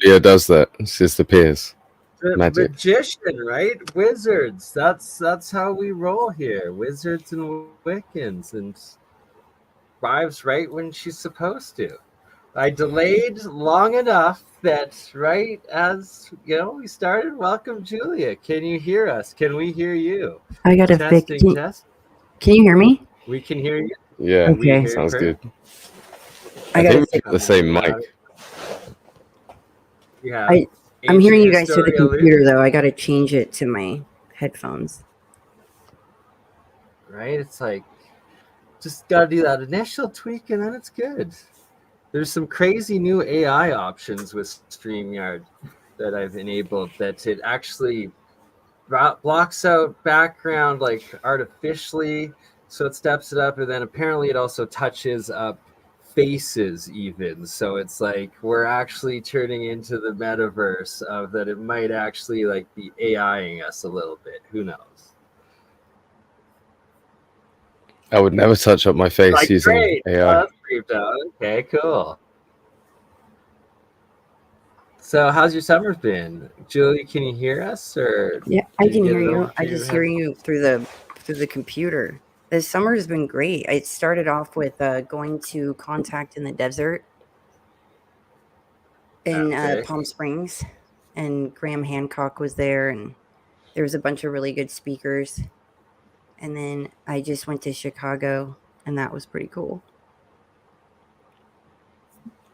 Julia does that. It just appears. The Magic. magician, right? Wizards. That's how we roll here. Wizards and Wiccans, and arrives right when she's supposed to. I delayed long enough that right as we started. Welcome, Julia. Can you hear us? Can we hear you? I got a Testing. Can you hear me? We can hear you. Yeah. Okay. Sounds good. I I got think we have the same mic. Yeah. I'm hearing you guys through the computer though. I got to change it to my headphones. Right? It's like just got to do that initial tweak and then it's good. There's some crazy new AI options with StreamYard that I've enabled that it actually blocks out background like artificially, so it steps it up, and then apparently it also touches up faces even. So it's like we're actually turning into the metaverse of that. It might actually like be AIing us a little bit. Who knows? I would never touch up my face using AI. Okay, cool. So how's your summer been? Julie, can you hear us? Or yeah, I can hear you. I just hear you through the computer. The summer has been great. I started off with going to Contact in the Desert in Palm Springs, and Graham Hancock was there, and there was a bunch of really good speakers. And then I just went to Chicago, and that was pretty cool.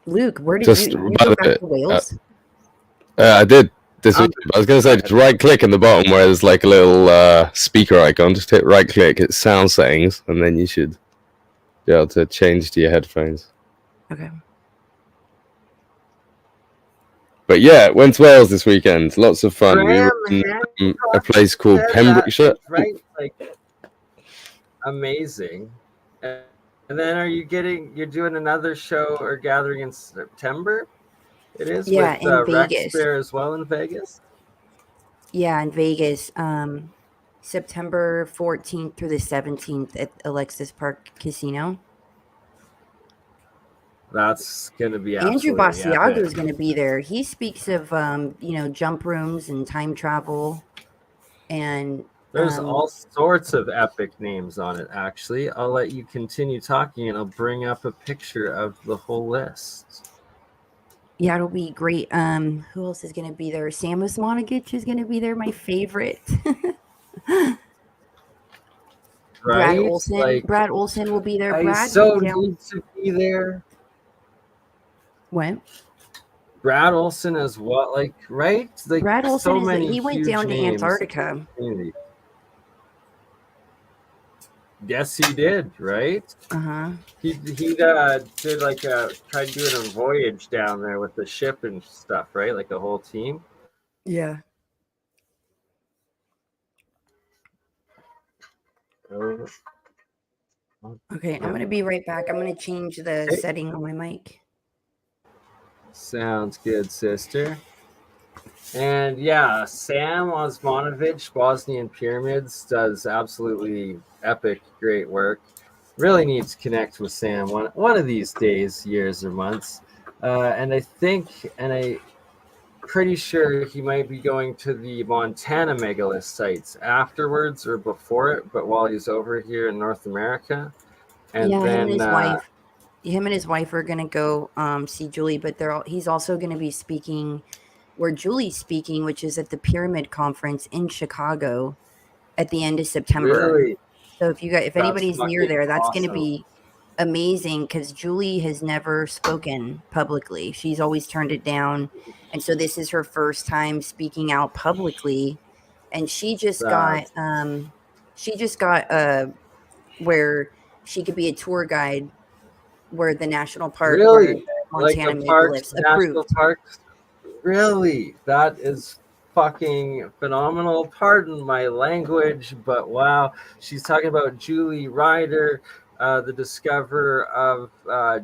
Luke, where did you go back to Wales? I did this week. I was going to say, just right-click in the bottom where there's like a little speaker icon. Just hit right-click, hit sound settings, and then you should be able to change to your headphones. Okay. But yeah, went to Wales this weekend. Lots of fun. We were in a place called Pembrokeshire. Right, like amazing. And then you're doing another show or gathering in September? It is with in Vegas. Rex there as well in Vegas? Yeah, in Vegas. September 14th through the 17th at Alexis Park Casino. That's going to be Andrew Basiago is going to be there. He speaks of, jump rooms and time travel. And there's all sorts of epic names on it, actually. I'll let you continue talking, and I'll bring up a picture of the whole list. Yeah, it'll be great. Who else is going to be there? Samus Monagich is going to be there, my favorite. Right? Brad Olson. Brad Olson will be there. I so need to be there. What? Brad Olson as well, right? Like Brad Olson, he went down to names. Antarctica. Yes, he did, right? Uh-huh. He did tried doing a voyage down there with the ship and stuff, right? Like a whole team. Yeah. Okay, I'm going to be right back. I'm going to change the setting on my mic. Sounds good, sister. And yeah, Sam Osmanovic, Bosnian Pyramids, does absolutely epic, great work. Really need to connect with Sam one of these days, years or months. And I'm pretty sure he might be going to the Montana megalith sites afterwards or before it, but while he's over here in North America. And then him and his wife are going to go see Julie, but he's also going to be speaking where Julie's speaking, which is at the Pyramid Conference in Chicago at the end of September. Really? So if anybody's near there, that's going to be amazing because Julie has never spoken publicly. She's always turned it down. And so this is her first time speaking out publicly. And she just got where she could be a tour guide where the national park, really? Montana megaliths approved. National parks? Really? That is fucking phenomenal. Pardon my language, but wow. She's talking about Julie Ryder, the discoverer of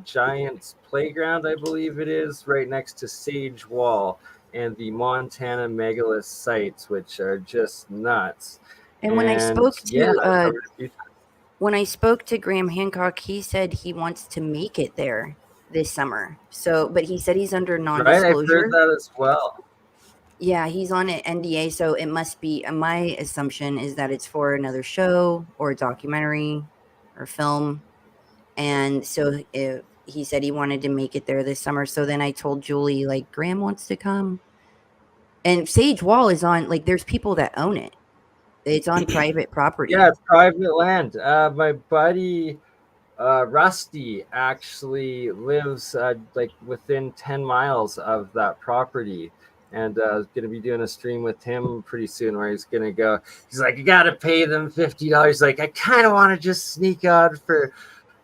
Giant's Playground, I believe it is, right next to Sage Wall, and the Montana megalith sites, which are just nuts. And when I spoke to Graham Hancock, he said he wants to make it there. this summer. So, but he said he's under Right, non-disclosure. I've heard that as well. Yeah, he's on an NDA, so it must be. My assumption is that it's for another show or a documentary or film. And so he said he wanted to make it there this summer. So then I told Julie, like, Graham wants to come. And Sage Wall is on, like, there's people that own it. It's on private property. Yeah, it's private land. My buddy Rusty actually lives like within 10 miles of that property. And going to be doing a stream with him pretty soon where he's going to go. He's like, I got to pay them $50. Like, I kind of want to just sneak out for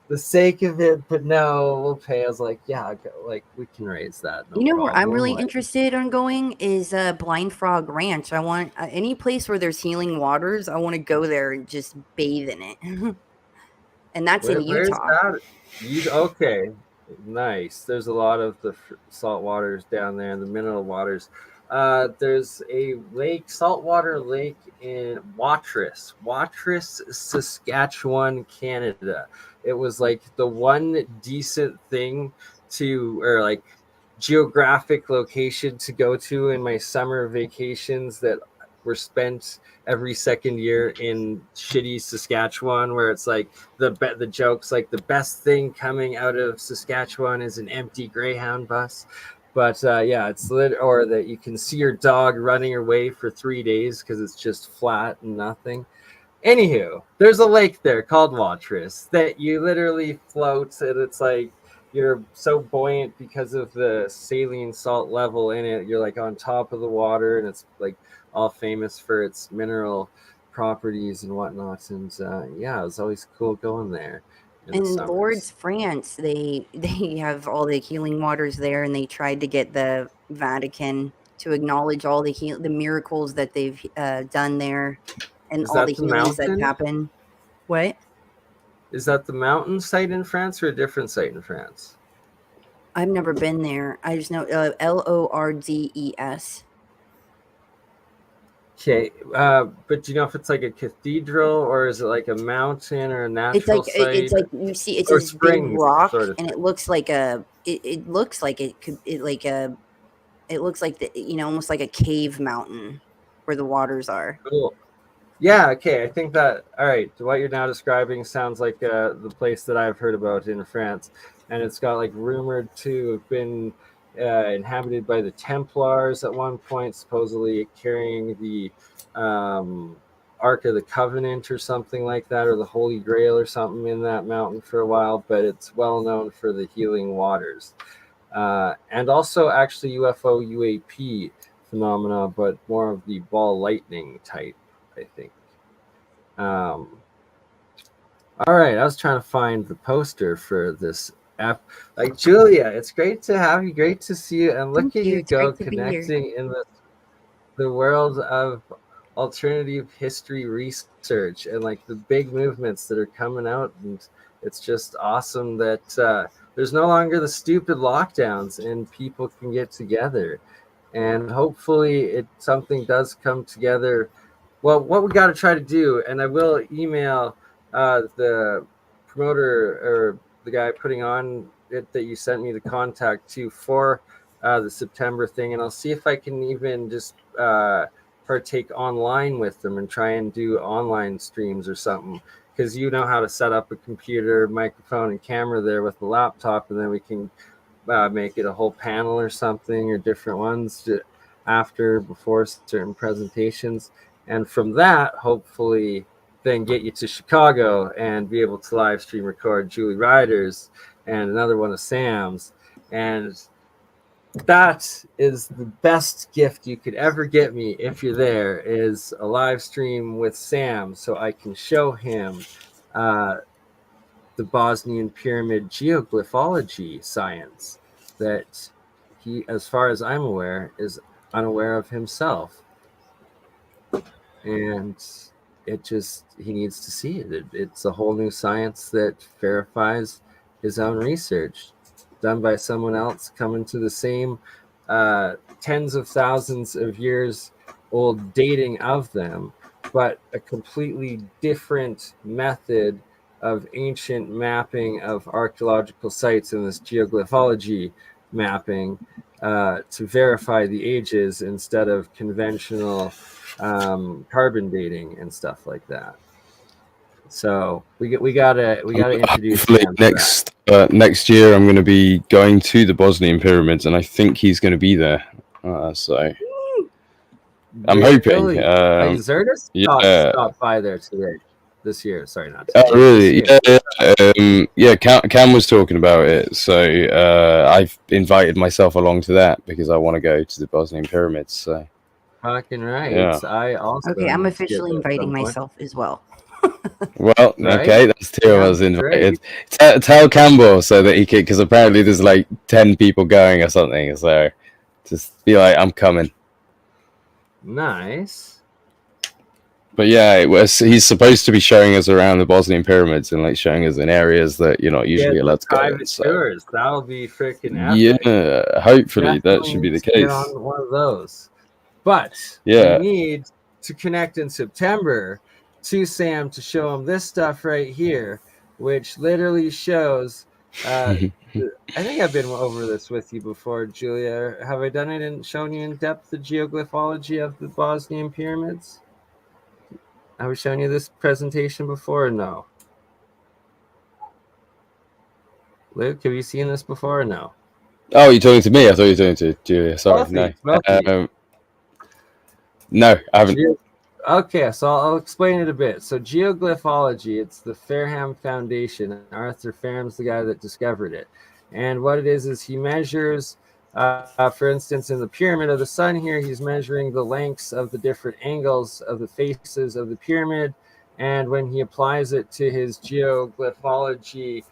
the sake of it, but no, we'll pay. I was like, yeah, like we can raise that. No you know where I'm problem. really interested in going is Blind Frog Ranch. I want any place where there's healing waters. I want to go there and just bathe in it. And that's in Utah. Okay, nice. There's a lot of the salt waters down there and the mineral waters. There's a lake, saltwater lake in Watrous, Saskatchewan, Canada. It was like the one decent thing or like geographic location to go to in my summer vacations that were spent every second year in shitty Saskatchewan, where it's like the joke's like the best thing coming out of Saskatchewan is an empty Greyhound bus. But yeah, it's or that you can see your dog running away for 3 days because it's just flat and nothing. Anywho, there's a lake there called Watrous that you literally float, and it's like you're so buoyant because of the saline salt level in it. You're like on top of the water, and it's like all famous for its mineral properties and whatnot. And yeah, it was always cool going there. In Lourdes, France, they have all the healing waters there, and they tried to get the Vatican to acknowledge all the miracles that they've done there, and all the healings that happen. What? Is that the mountain site in France or a different site in France? I've never been there. I just know Lourdes. Okay, but do you know if it's like a cathedral or is it like a mountain or a natural site? It's like you see, it's this big rock, sort of, and it looks like it looks like almost like a cave mountain where the waters are. Cool. Yeah. Okay. I think that. All right. What you're now describing sounds like the place that I've heard about in France, and it's got like rumored to have been inhabited by the Templars at one point, supposedly carrying the Ark of the Covenant or something like that, or the Holy Grail or something in that mountain for a while. But it's well known for the healing waters, and also actually UFO UAP phenomena, but more of the ball lightning type, I think. All right, I was trying to find the poster for this app. Like, Julia, it's great to have you. Great to see you. And look at you go connecting in the world of alternative history research and like the big movements that are coming out. And it's just awesome that there's no longer the stupid lockdowns and people can get together. And hopefully something does come together. Well, what we got to try to do, and I will email the promoter or the guy putting on it that you sent me the contact to for the September thing, and I'll see if I can even just partake online with them and try and do online streams or something, because you know how to set up a computer, microphone, and camera there with the laptop, and then we can make it a whole panel or something, or different ones before certain presentations. And from that, hopefully, then get you to Chicago and be able to live stream record Julie Ryder's and another one of Sam's. And that is the best gift you could ever get me if you're there, is a live stream with Sam, so I can show him the Bosnian pyramid geoglyphology science that he, as far as I'm aware, is unaware of himself. And he needs to see it. It's a whole new science that verifies his own research done by someone else, coming to the same tens of thousands of years old dating of them, but a completely different method of ancient mapping of archaeological sites in this geoglyphology mapping to verify the ages instead of conventional carbon dating and stuff like that. So we gotta introduce Sam next year. I'm going to be going to the Bosnian pyramids, and I think he's going to be there. So I'm hoping. Zertis stopped by there today. This year, sorry, not today. Oh, really? Yeah. Cam was talking about it, so I've invited myself along to that because I want to go to the Bosnian pyramids. So, fucking right. Yeah. I also. Okay, I'm officially inviting myself as well. Well, Right? Okay, that's two of us invited. Tell Campbell so that he can, because apparently there's like 10 people going or something. So, just be like, I'm coming. Nice. But yeah, he's supposed to be showing us around the Bosnian pyramids and like showing us in areas that you're not usually allowed to go. Private tours. That'll be freaking epic. Yeah, hopefully that should be the case. Get on one of those. But yeah, we need to connect in September to Sam to show him this stuff right here, which literally shows. I think I've been over this with you before, Julia. Have I done it and shown you in depth the geoglyphology of the Bosnian pyramids? Have we shown you this presentation before or no? Luke, have you seen this before or no? Oh, you're talking to me? I thought you were talking to Julia. Sorry, no. No, I haven't. Okay, so I'll explain it a bit. So geoglyphology, it's the Fairham Foundation, and Arthur Fairham's the guy that discovered it. And what it is he measures, for instance, in the Pyramid of the Sun here, he's measuring the lengths of the different angles of the faces of the pyramid. And when he applies it to his geoglyphology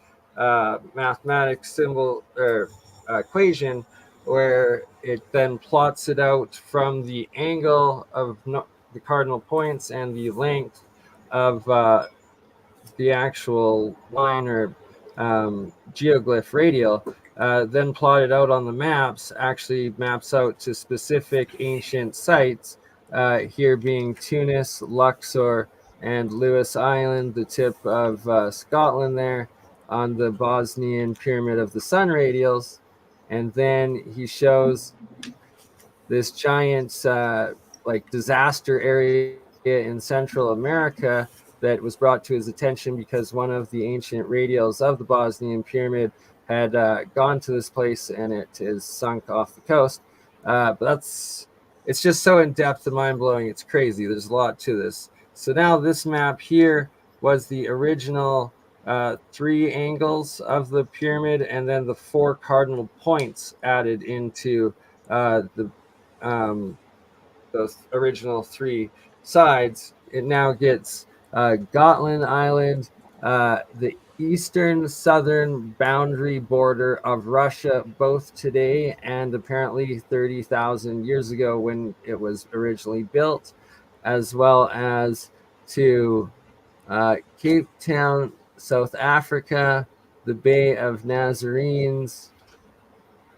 mathematics symbol or equation, where it then plots it out from the angle of the cardinal points and the length of the actual line or geoglyph radial, then plotted out on the maps, actually maps out to specific ancient sites, here being Tunis, Luxor, and Lewis Island, the tip of Scotland there on the Bosnian Pyramid of the Sun radials. And then he shows this giant disaster area in Central America that was brought to his attention because one of the ancient radials of the Bosnian Pyramid had gone to this place and it is sunk off the coast. But it's just so in-depth and mind-blowing. It's crazy. There's a lot to this. So now this map here was the original 3 angles of the pyramid, and then the 4 cardinal points added into those original 3 sides. It now gets Gotland Island, the eastern southern boundary border of Russia, both today and apparently 30,000 years ago when it was originally built, as well as to Cape Town, South Africa, the Bay of Nazarenes,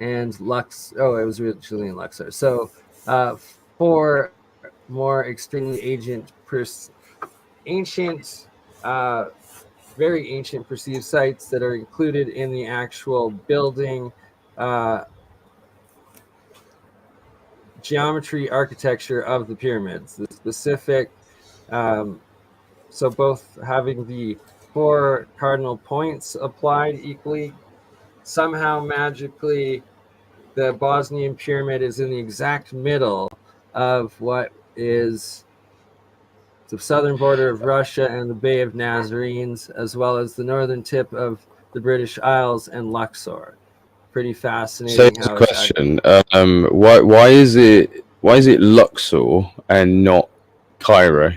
and it was originally in Luxor. So 4 more extremely very ancient perceived sites that are included in the actual building geometry architecture of the pyramids. The specific, so both having the 4 cardinal points applied equally, somehow magically the Bosnian pyramid is in the exact middle of what is the southern border of Russia and the Bay of Nazarenes, as well as the northern tip of the British Isles and Luxor. Pretty fascinating. So it's a question. Why is it Luxor and not Cairo?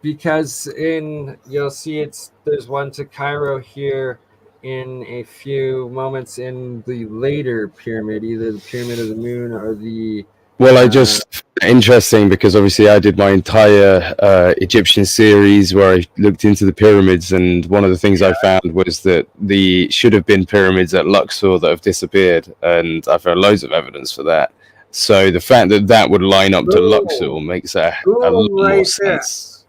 Because you'll see there's one to Cairo here in a few moments in the later pyramid, either the Pyramid of the Moon or the. Well, I just interesting because obviously I did my entire Egyptian series where I looked into the pyramids, and one of the things I found was that the should have been pyramids at Luxor that have disappeared, and I found loads of evidence for that. So the fact that would line up to Luxor makes a lot more sense.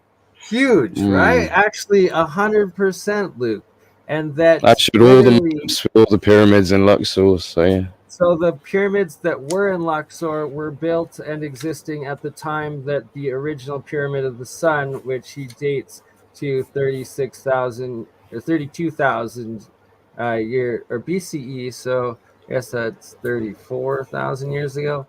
Huge, right? Actually, 100%, Luke. And that should all the maps with all the pyramids in Luxor. So yeah. So the pyramids that were in Luxor were built and existing at the time that the original Pyramid of the Sun, which he dates to 36,000 or 32,000 year or BCE. So I guess that's 34,000 years ago,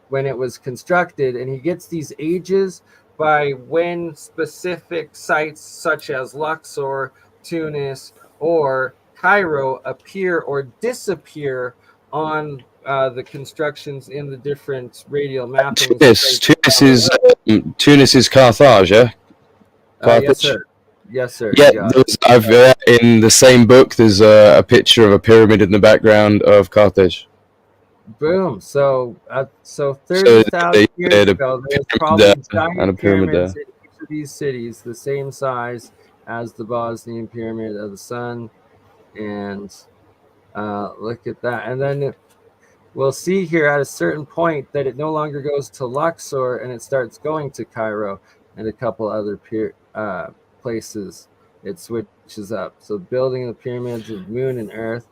when it was constructed. And he gets these ages by when specific sites such as Luxor, Tunis, or Cairo appear or disappear on the constructions in the different radial mappings. Tunis is Carthage, yeah? Yes, sir. Yes, sir. Yeah, in the same book, there's a picture of a pyramid in the background of Carthage. Boom. So 30,000 years ago, there's probably giant pyramids in each of these cities, the same size as the Bosnian Pyramid of the Sun. And look at that. And then we'll see here at a certain point that it no longer goes to Luxor and it starts going to Cairo and a couple other places. It switches up. So building the pyramids of Moon and Earth.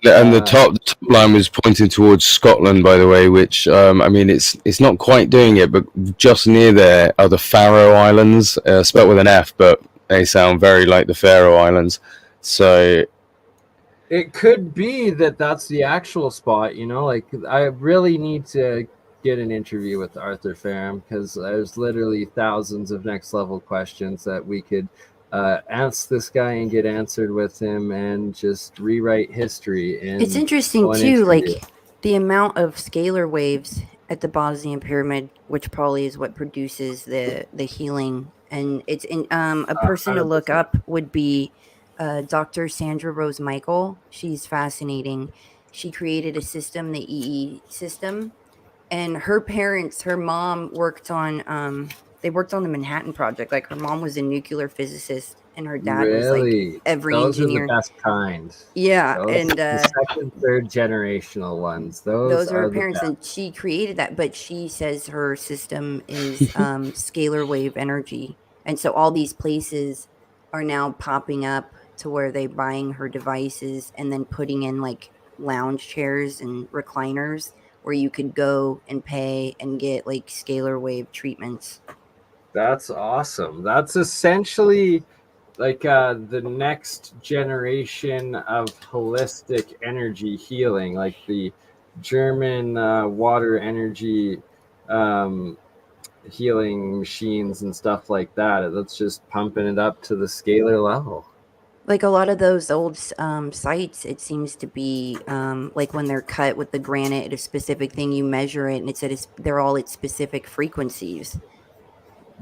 And the top line was pointing towards Scotland, by the way, which I mean, it's not quite doing it, but just near there are the Faroe Islands, spelled with an F, but they sound very like the Faroe Islands. So it could be that that's the actual spot, you know, like I really need to get an interview with Arthur Ferrum because there's literally thousands of next level questions that we could ask this guy and get answered with him and just rewrite history. It's interesting too, like the amount of scalar waves at the Bosnian Pyramid, which probably is what produces the healing. And it's in a person 100%. To look up would be Dr. Sandra Rose Michael. She's fascinating. She created a system, the EE system, and her mom worked on they worked on the Manhattan Project. Like her mom was a nuclear physicist and her dad was like every engineer. Are the best kind. Yeah, those and the second, third generational ones. Those are her parents, and she created that. But she says her system is scalar wave energy, and so all these places are now popping up to where they're buying her devices and then putting in like lounge chairs and recliners where you could go and pay and get like scalar wave treatments. That's awesome. That's essentially like the next generation of holistic energy healing, like the German water energy healing machines and stuff like that. That's just pumping it up to the scalar level. Like a lot of those old sites, it seems to be like when they're cut with the granite at a specific thing, you measure it and they're all at specific frequencies.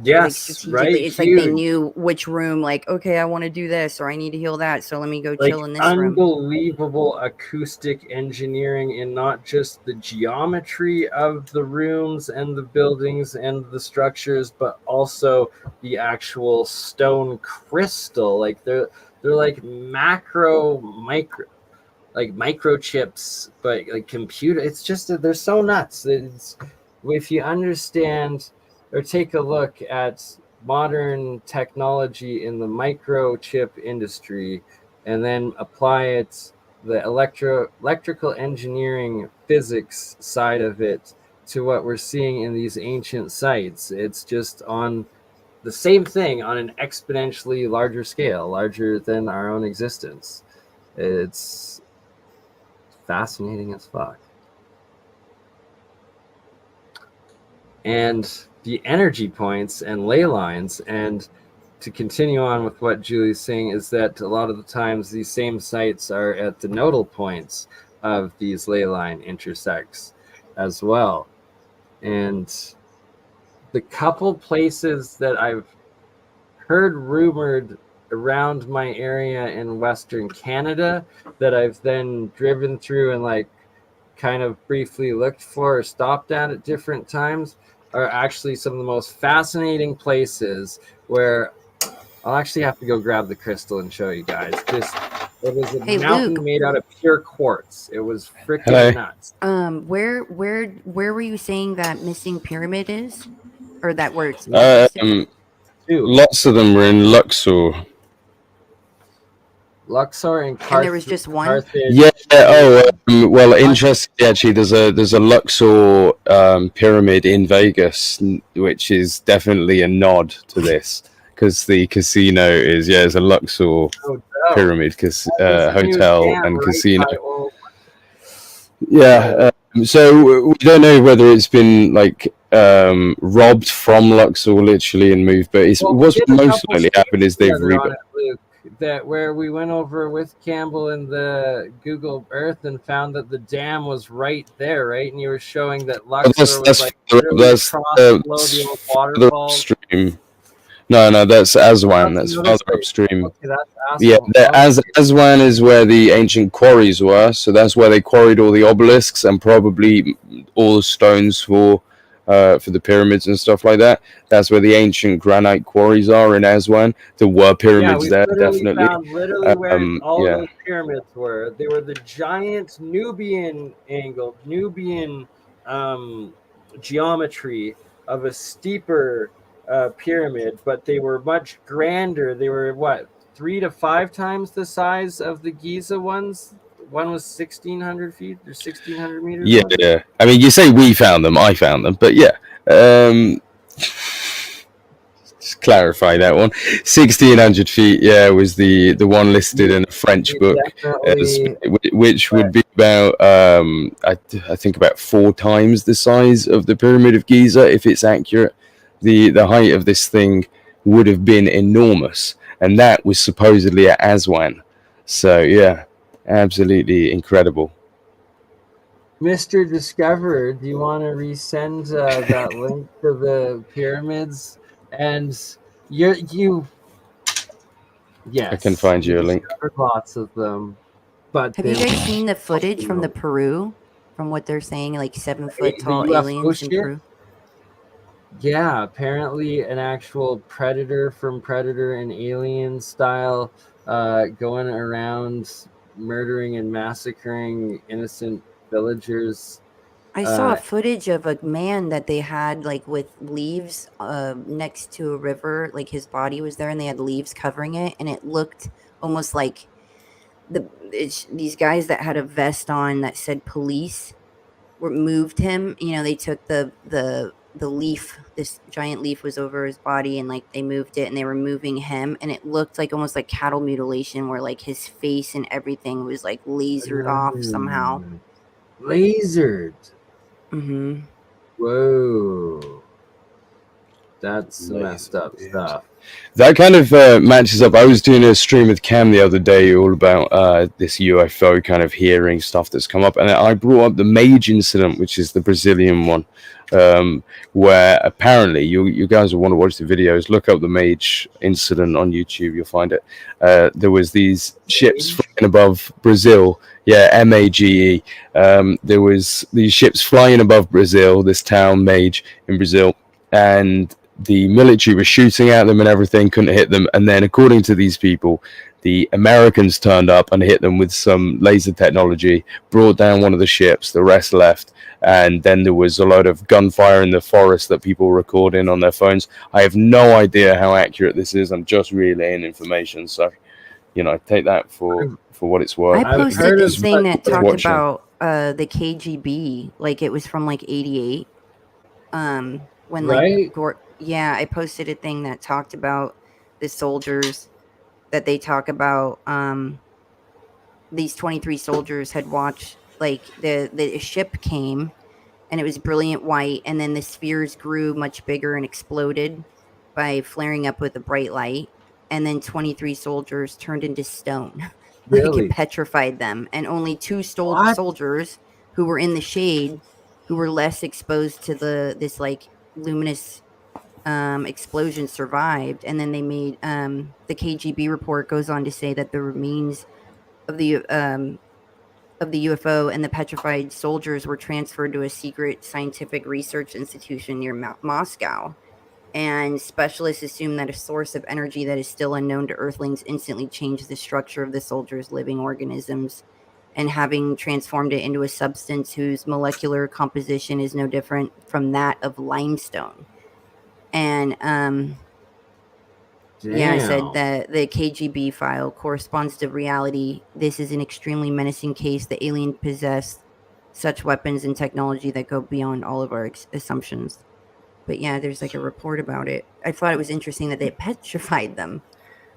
Yes, like, right. It's huge. Like they knew which room, like, okay, I want to do this or I need to heal that, so let me go chill in this room. Unbelievable acoustic engineering in not just the geometry of the rooms and the buildings and the structures, but also the actual stone crystal. Like they're like microchips, but like computer. It's just they're so nuts. If you understand or take a look at modern technology in the microchip industry and then apply it, the electrical engineering physics side of it, to what we're seeing in these ancient sites. It's just on the same thing on an exponentially larger scale, larger than our own existence. It's fascinating as fuck. And the energy points and ley lines, and to continue on with what Julie's saying, is that a lot of the times these same sites are at the nodal points of these ley line intersects as well. And the couple places that I've heard rumored around my area in Western Canada that I've then driven through and like kind of briefly looked for or stopped at different times are actually some of the most fascinating places, where I'll actually have to go grab the crystal and show you guys. It was a mountain made out of pure quartz. It was freaking nuts. Where were you saying that missing pyramid is, or that where it's Two. Lots of them were in Luxor. Luxor and And there was just one? Carthage. Yeah. Well, interestingly, actually, there's a Luxor pyramid in Vegas, which is definitely a nod to this, because the casino is a Luxor pyramid, hotel and casino. Yeah. So we don't know whether it's been like robbed from Luxor literally and moved, but what's most likely happened is they've rebuilt. That where we went over with Campbell in the Google Earth and found that the dam was right there, right? And you were showing that Luxor was like that's below the old waterfall. Upstream. No, that's Aswan. That's farther upstream. Okay, that's Aswan. Yeah, Aswan is where the ancient quarries were. So that's where they quarried all the obelisks and probably all the stones for the pyramids and stuff like that. That's where the ancient granite quarries are in Aswan. There were pyramids there, definitely. Found literally where all those pyramids were. They were the giant Nubian geometry of a steeper pyramid, but they were much grander. They were 3 to 5 times the size of the Giza ones. One was 1,600 feet or 1,600 meters. Yeah. I mean, you say we found them, I found them, but yeah. Just clarify that one. 1,600 feet, was the one listed in a French book, which would be about, I think about 4 times the size of the Pyramid of Giza, if it's accurate. The height of this thing would have been enormous, and that was supposedly at Aswan. So, yeah. Absolutely incredible. Mr. Discoverer, do you want to resend that link to the pyramids? And you yes, I can find you a link. Lots of them. But have you guys seen the footage from the Peru? From what they're saying, like 7 foot tall aliens in Peru? Yeah, apparently an actual predator from Predator and Alien style going around murdering and massacring innocent villagers. I saw footage of a man that they had like with leaves next to a river, like his body was there and they had leaves covering it, and it looked almost like these guys that had a vest on that said police moved him. They took the leaf, this giant leaf was over his body, and like they moved it and they were moving him, and it looked like almost like cattle mutilation where like his face and everything was like lasered off somehow. Lasered. Mm-hmm. Whoa. That's messed up stuff. That kind of matches up. I was doing a stream with Cam the other day all about this UFO kind of hearing stuff that's come up, and I brought up the Mage incident, which is the Brazilian one, where apparently you guys will want to watch the videos. Look up the Mage incident on YouTube, you'll find it. There was these ships flying above Brazil. Yeah, MAGE. There was these ships flying above Brazil, this town Mage in Brazil, and the military was shooting at them and everything, couldn't hit them. And then, according to these people, the Americans turned up and hit them with some laser technology, brought down one of the ships, the rest left. And then there was a load of gunfire in the forest that people were recording on their phones. I have no idea how accurate this is. I'm just relaying information. So, take that for what it's worth. I posted this thing that talked about the KGB, like it was from like 88. When like I posted a thing that talked about the soldiers that they talk about. These 23 soldiers had watched like the ship came, and it was brilliant white, and then the spheres grew much bigger and exploded by flaring up with a bright light, and then 23 soldiers turned into stone. Like it petrified them, and only 2 soldiers who were in the shade, who were less exposed to this like luminous explosion, survived. And then they made the KGB report goes on to say that the remains of the UFO and the petrified soldiers were transferred to a secret scientific research institution near Moscow. And specialists assume that a source of energy that is still unknown to Earthlings instantly changed the structure of the soldiers' living organisms, and having transformed it into a substance whose molecular composition is no different from that of limestone. And Yeah, I said that the KGB file corresponds to reality. This is an extremely menacing case. The alien possessed such weapons and technology that go beyond all of our assumptions. But yeah, there's like a report about it. I thought it was interesting that they petrified them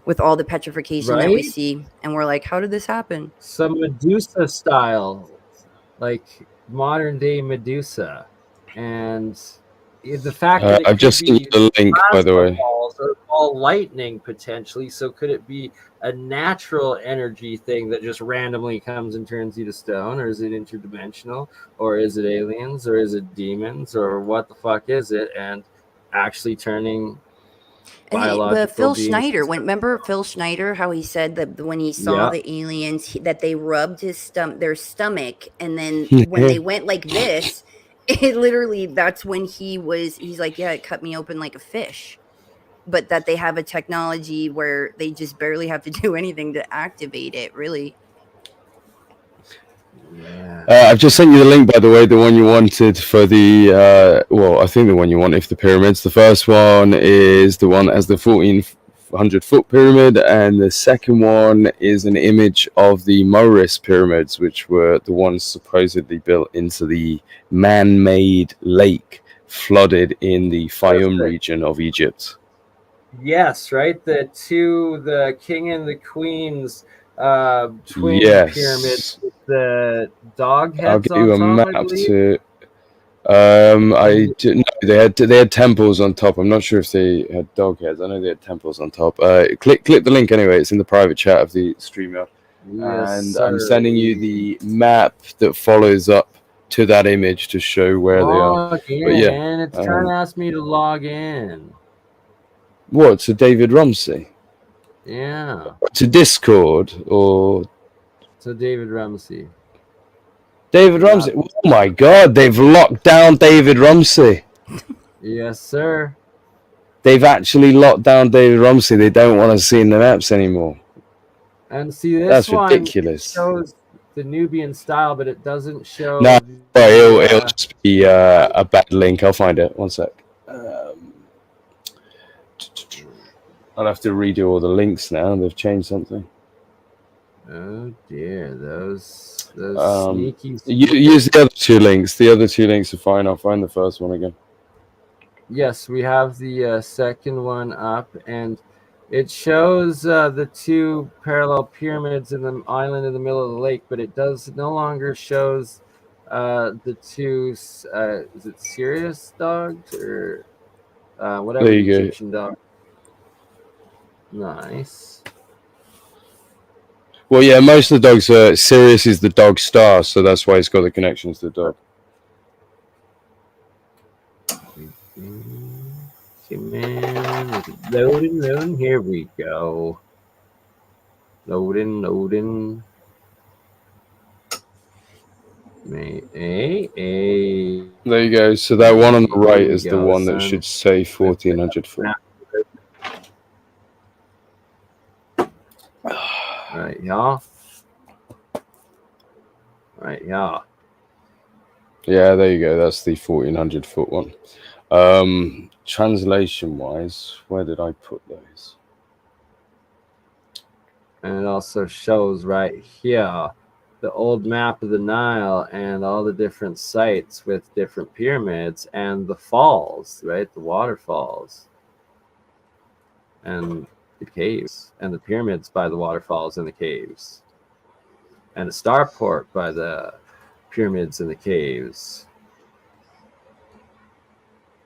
with all the petrification that we see. And we're like, how did this happen? Some Medusa style, like modern day Medusa. And the fact that it I've just sent you the link, by the way. Or all lightning potentially. So could it be a natural energy thing that just randomly comes and turns you to stone, or is it interdimensional, or is it aliens, or is it demons, or what the fuck is it? And actually turning but Phil Schneider, remember Phil Schneider, how he said that when he saw the aliens, that they rubbed their stomach, and then when they went like this, it literally, that's when he's like, yeah, it cut me open like a fish. But that they have a technology where they just barely have to do anything to activate it, really. Yeah. I've just sent you the link, by the way, the one you wanted for the, well, I think the one you wanted for the pyramids. The first one is the one that has the 1,400-foot pyramid, and the second one is an image of the Moris pyramids, which were the ones supposedly built into the man-made lake flooded in the Fayum region of Egypt. Yes, right? The king and the queen's twin pyramids with the dog heads. I'll get you a map to. They had temples on top. I'm not sure if they had dog heads. I know they had temples on top. Click the link anyway. It's in the private chat of the Streamyard. And I'm sending you the map that follows up to that image to show where they are. But yeah, and it's trying to ask me to log in. What, to David Rumsey? Yeah. To Discord or to David Rumsey? David Rumsey. Oh my God, they've locked down David Rumsey. Yes, sir. They've actually locked down David Rumsey. They don't want to see in the maps anymore. And see, that's ridiculous. Shows the Nubian style, but it doesn't show. No, it'll just be a bad link. I'll find it. One sec. I'll have to redo all the links now. They've changed something. Oh dear, those sneaky. Use the other two links. The other two links are fine. I'll find the first one again. Yes, we have the second one up, and it shows the two parallel pyramids in the island in the middle of the lake, but it no longer shows the two. Is it Sirius dogs or whatever? There you Egyptian go. Dog. Nice. Well, yeah, most of the dogs are Sirius is the dog star, so that's why it's got the connections to the dog. Loading. Here we go. Loading. There you go. So that one on the right is the one that should say 1,400 foot. Right, y'all. Yeah, there you go. That's the 1,400 foot one. Translation wise, where did I put those? And it also shows right here the old map of the Nile and all the different sites with different pyramids and the falls, right? The waterfalls and the caves and the pyramids by the waterfalls and the caves and the starport by the pyramids and the caves.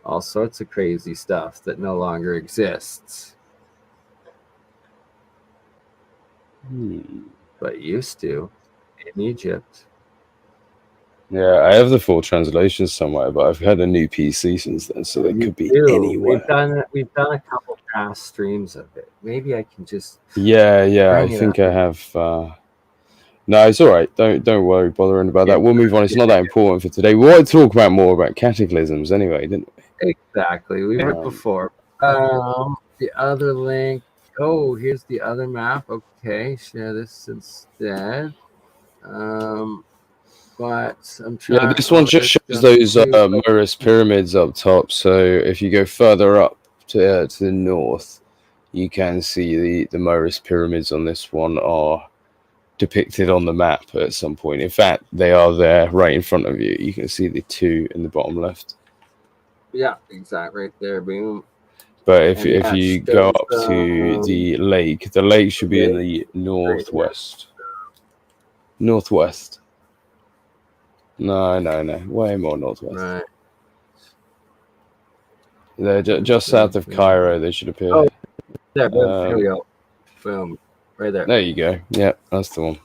All sorts of crazy stuff that no longer exists. But used to in Egypt. Yeah, I have the full translations somewhere, but I've had a new PC since then, so they could be anywhere. We've done a couple past streams of it. Maybe I can just. Yeah. I think I have. No, it's all right. Don't worry, bothering about that. We'll move on. It's not that important for today. We want to talk about more about cataclysms anyway, didn't we? Exactly. We were before. The other link. Oh, here's the other map. Okay, share this instead. But I'm trying. Yeah, this one just shows those Moris pyramids up top. So if you go further up to the north, you can see the Moris pyramids on this one are depicted on the map at some point. In fact, they are there right in front of you. You can see the 2 in the bottom left. Yeah, exactly, right there. Boom. But if you go up to the lake should be in the northwest. Northwest. No. Way more northwest. Right. They're just south of Cairo. They should appear. Oh, there. Here we go. Boom. Right there. There you go. Yeah, that's the one.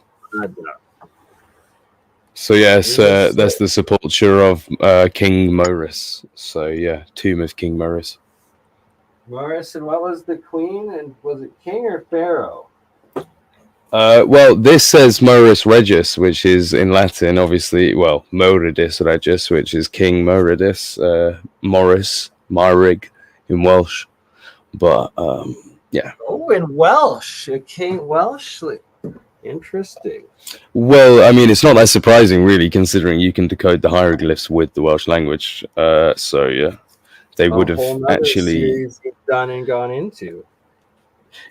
So yes, that's the sepulture of King Moris. So yeah, tomb of King Moris. Moris, and what was the queen? And was it king or pharaoh? Well, this says Moris Regis, which is in Latin, obviously. Well, Moridus Regis, which is King Moridus. Morris, Myrig in Welsh. But yeah. Oh, in Welsh, a king Welsh. Interesting. Well, I mean, it's not that surprising, really, considering you can decode the hieroglyphs with the Welsh language. So yeah, they would have actually series you've done and gone into.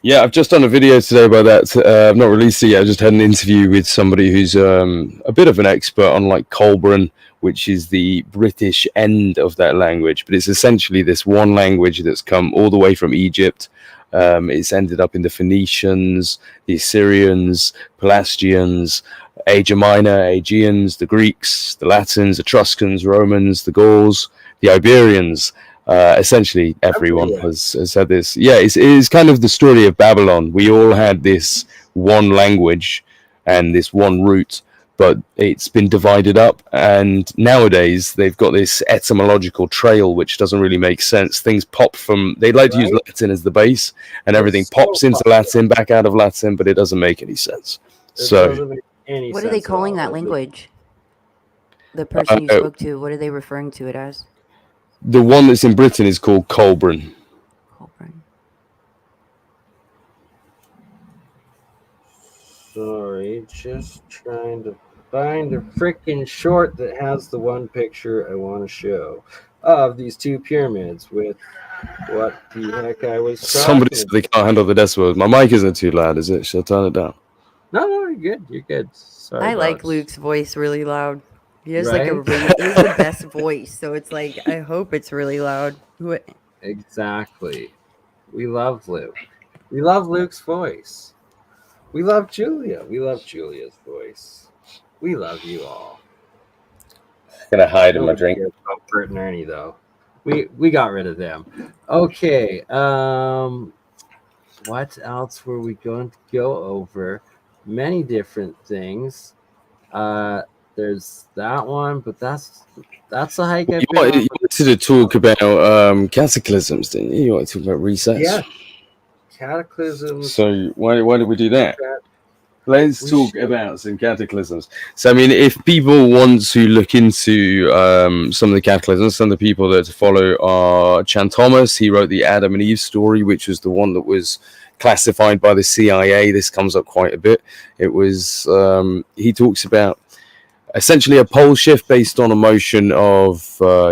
Yeah, I've just done a video today about that. I've not released it yet. I just had an interview with somebody who's a bit of an expert on like Colburn, which is the British end of that language. But it's essentially this one language that's come all the way from Egypt. It's ended up in the Phoenicians, the Assyrians, Pelasgians, Asia Minor, Aegeans, the Greeks, the Latins, Etruscans, Romans, the Gauls, the Iberians. Essentially, everyone has had this. Yeah, it is kind of the story of Babylon. We all had this one language and this one root, but it's been divided up. And nowadays, they've got this etymological trail, which doesn't really make sense. Things pop from, they like to use Latin as the base, and everything pops into Latin, back out of Latin, but it doesn't make any sense. What are they calling that language? The person you spoke to, what are they referring to it as? The one that's in Britain is called Colburn. Colburn. Sorry, just trying to find a freaking short that has the one picture I want to show of these two pyramids with what the heck I was talking Somebody said they can't handle the decibels. My mic isn't too loud, is it? Should I turn it down? No, you're good. You're good. Sorry. I like Luke's voice really loud. He has like a really, he's the best voice, so it's like I hope it's really loud. Exactly. We love Luke. We love Luke's voice. We love Julia. We love Julia's voice. We love you all. I'm gonna hide in my drink. Bert and Ernie, though. We got rid of them. Okay. What else were we going to go over? Many different things. There's that one, but that's the hike. You wanted to talk about cataclysms, didn't you? You wanted to talk about resets. Yeah, cataclysms. So why did we do that? Let's talk about some cataclysms. So I mean, if people want to look into some of the cataclysms, some of the people that follow are Chan Thomas. He wrote the Adam and Eve story, which was the one that was classified by the CIA. This comes up quite a bit. It was he talks about essentially a pole shift based on a motion of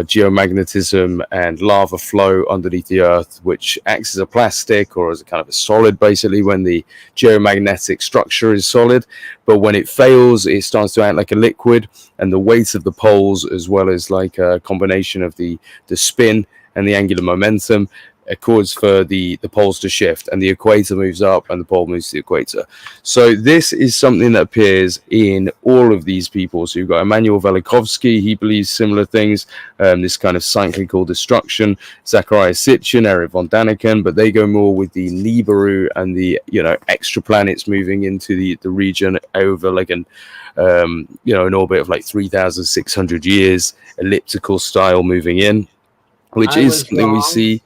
geomagnetism and lava flow underneath the earth, which acts as a plastic or as a kind of a solid, basically, when the geomagnetic structure is solid. But when it fails, it starts to act like a liquid, and the weight of the poles, as well as like a combination of the spin and the angular momentum, accords for the poles to shift, and the equator moves up and the pole moves to the equator. So this is something that appears in all of these people. So you've got Immanuel Velikovsky, he believes similar things, this kind of cyclical destruction. Zachariah Sitchin, Eric von Daniken, but they go more with the Nibiru and the extra planets moving into the region over like an an orbit of like 3,600 years, elliptical style moving in, which is something we see.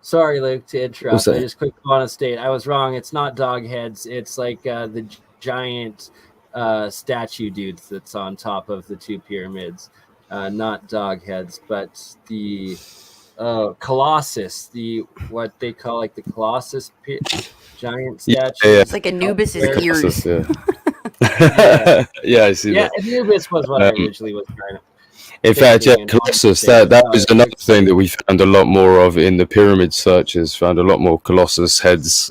Sorry, Luke, to interrupt. I just quick want to state I was wrong. It's not dog heads. It's like the giant statue dudes that's on top of the two pyramids. Not dog heads, but the Colossus, what they call like the Colossus giant statue. Yeah. It's like Anubis's ears. Yeah, I see that. Yeah, Anubis was what I originally was trying to. In fact, yeah, thinking and Colossus. saying, That "Oh, was another thing that we found a lot more of in the pyramid searches. Found a lot more Colossus heads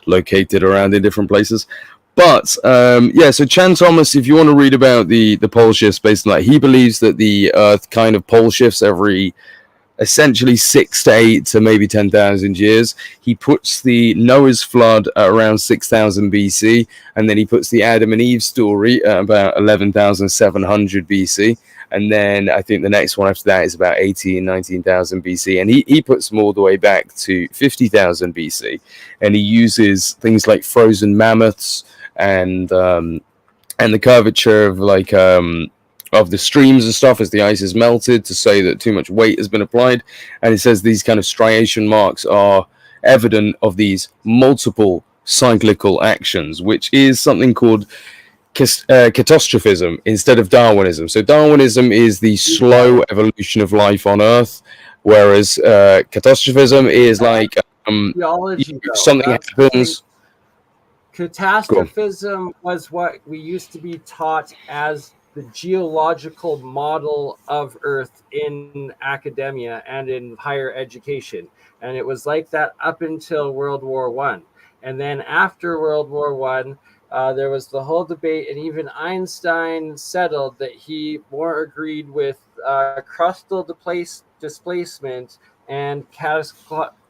located around in different places. But yeah, so Chan Thomas, if you want to read about the pole shifts based on that, he believes that the Earth kind of pole shifts every essentially 6 to 8 to maybe 10,000 years. He puts the Noah's flood at around 6,000 BC, and then he puts the Adam and Eve story at about 11,700 BC. And then I think the next one after that is about 19,000 BC. And he puts them all the way back to 50,000 BC. And he uses things like frozen mammoths and the curvature of like of the streams and stuff as the ice is melted to say that too much weight has been applied. And it says these kind of striation marks are evident of these multiple cyclical actions, which is something called catastrophism instead of Darwinism. So Darwinism is the slow evolution of life on Earth, whereas catastrophism is like something happens. Catastrophism was what we used to be taught as the geological model of Earth in academia and in higher education. And it was like that up until World War I. And then after World War I, there was the whole debate, and even Einstein settled that he more agreed with crustal displacement and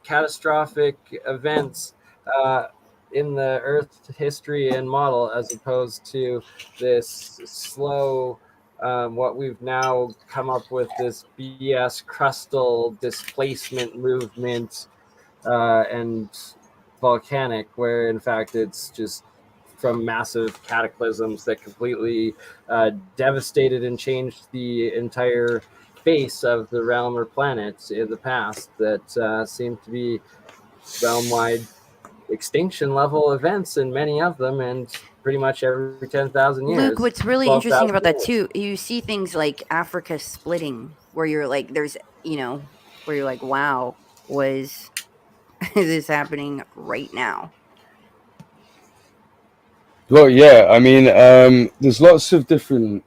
catastrophic events in the Earth history and model, as opposed to this slow, what we've now come up with, this BS crustal displacement movement and volcanic, where in fact it's just from massive cataclysms that completely devastated and changed the entire face of the realm or planet in the past that seem to be realm-wide extinction level events, and many of them, and pretty much every 10,000 years. Luke, what's really interesting about that too, you see things like Africa splitting, where you're like, there's, where you're like, wow, was this happening right now? Well, yeah, I mean, there's lots of different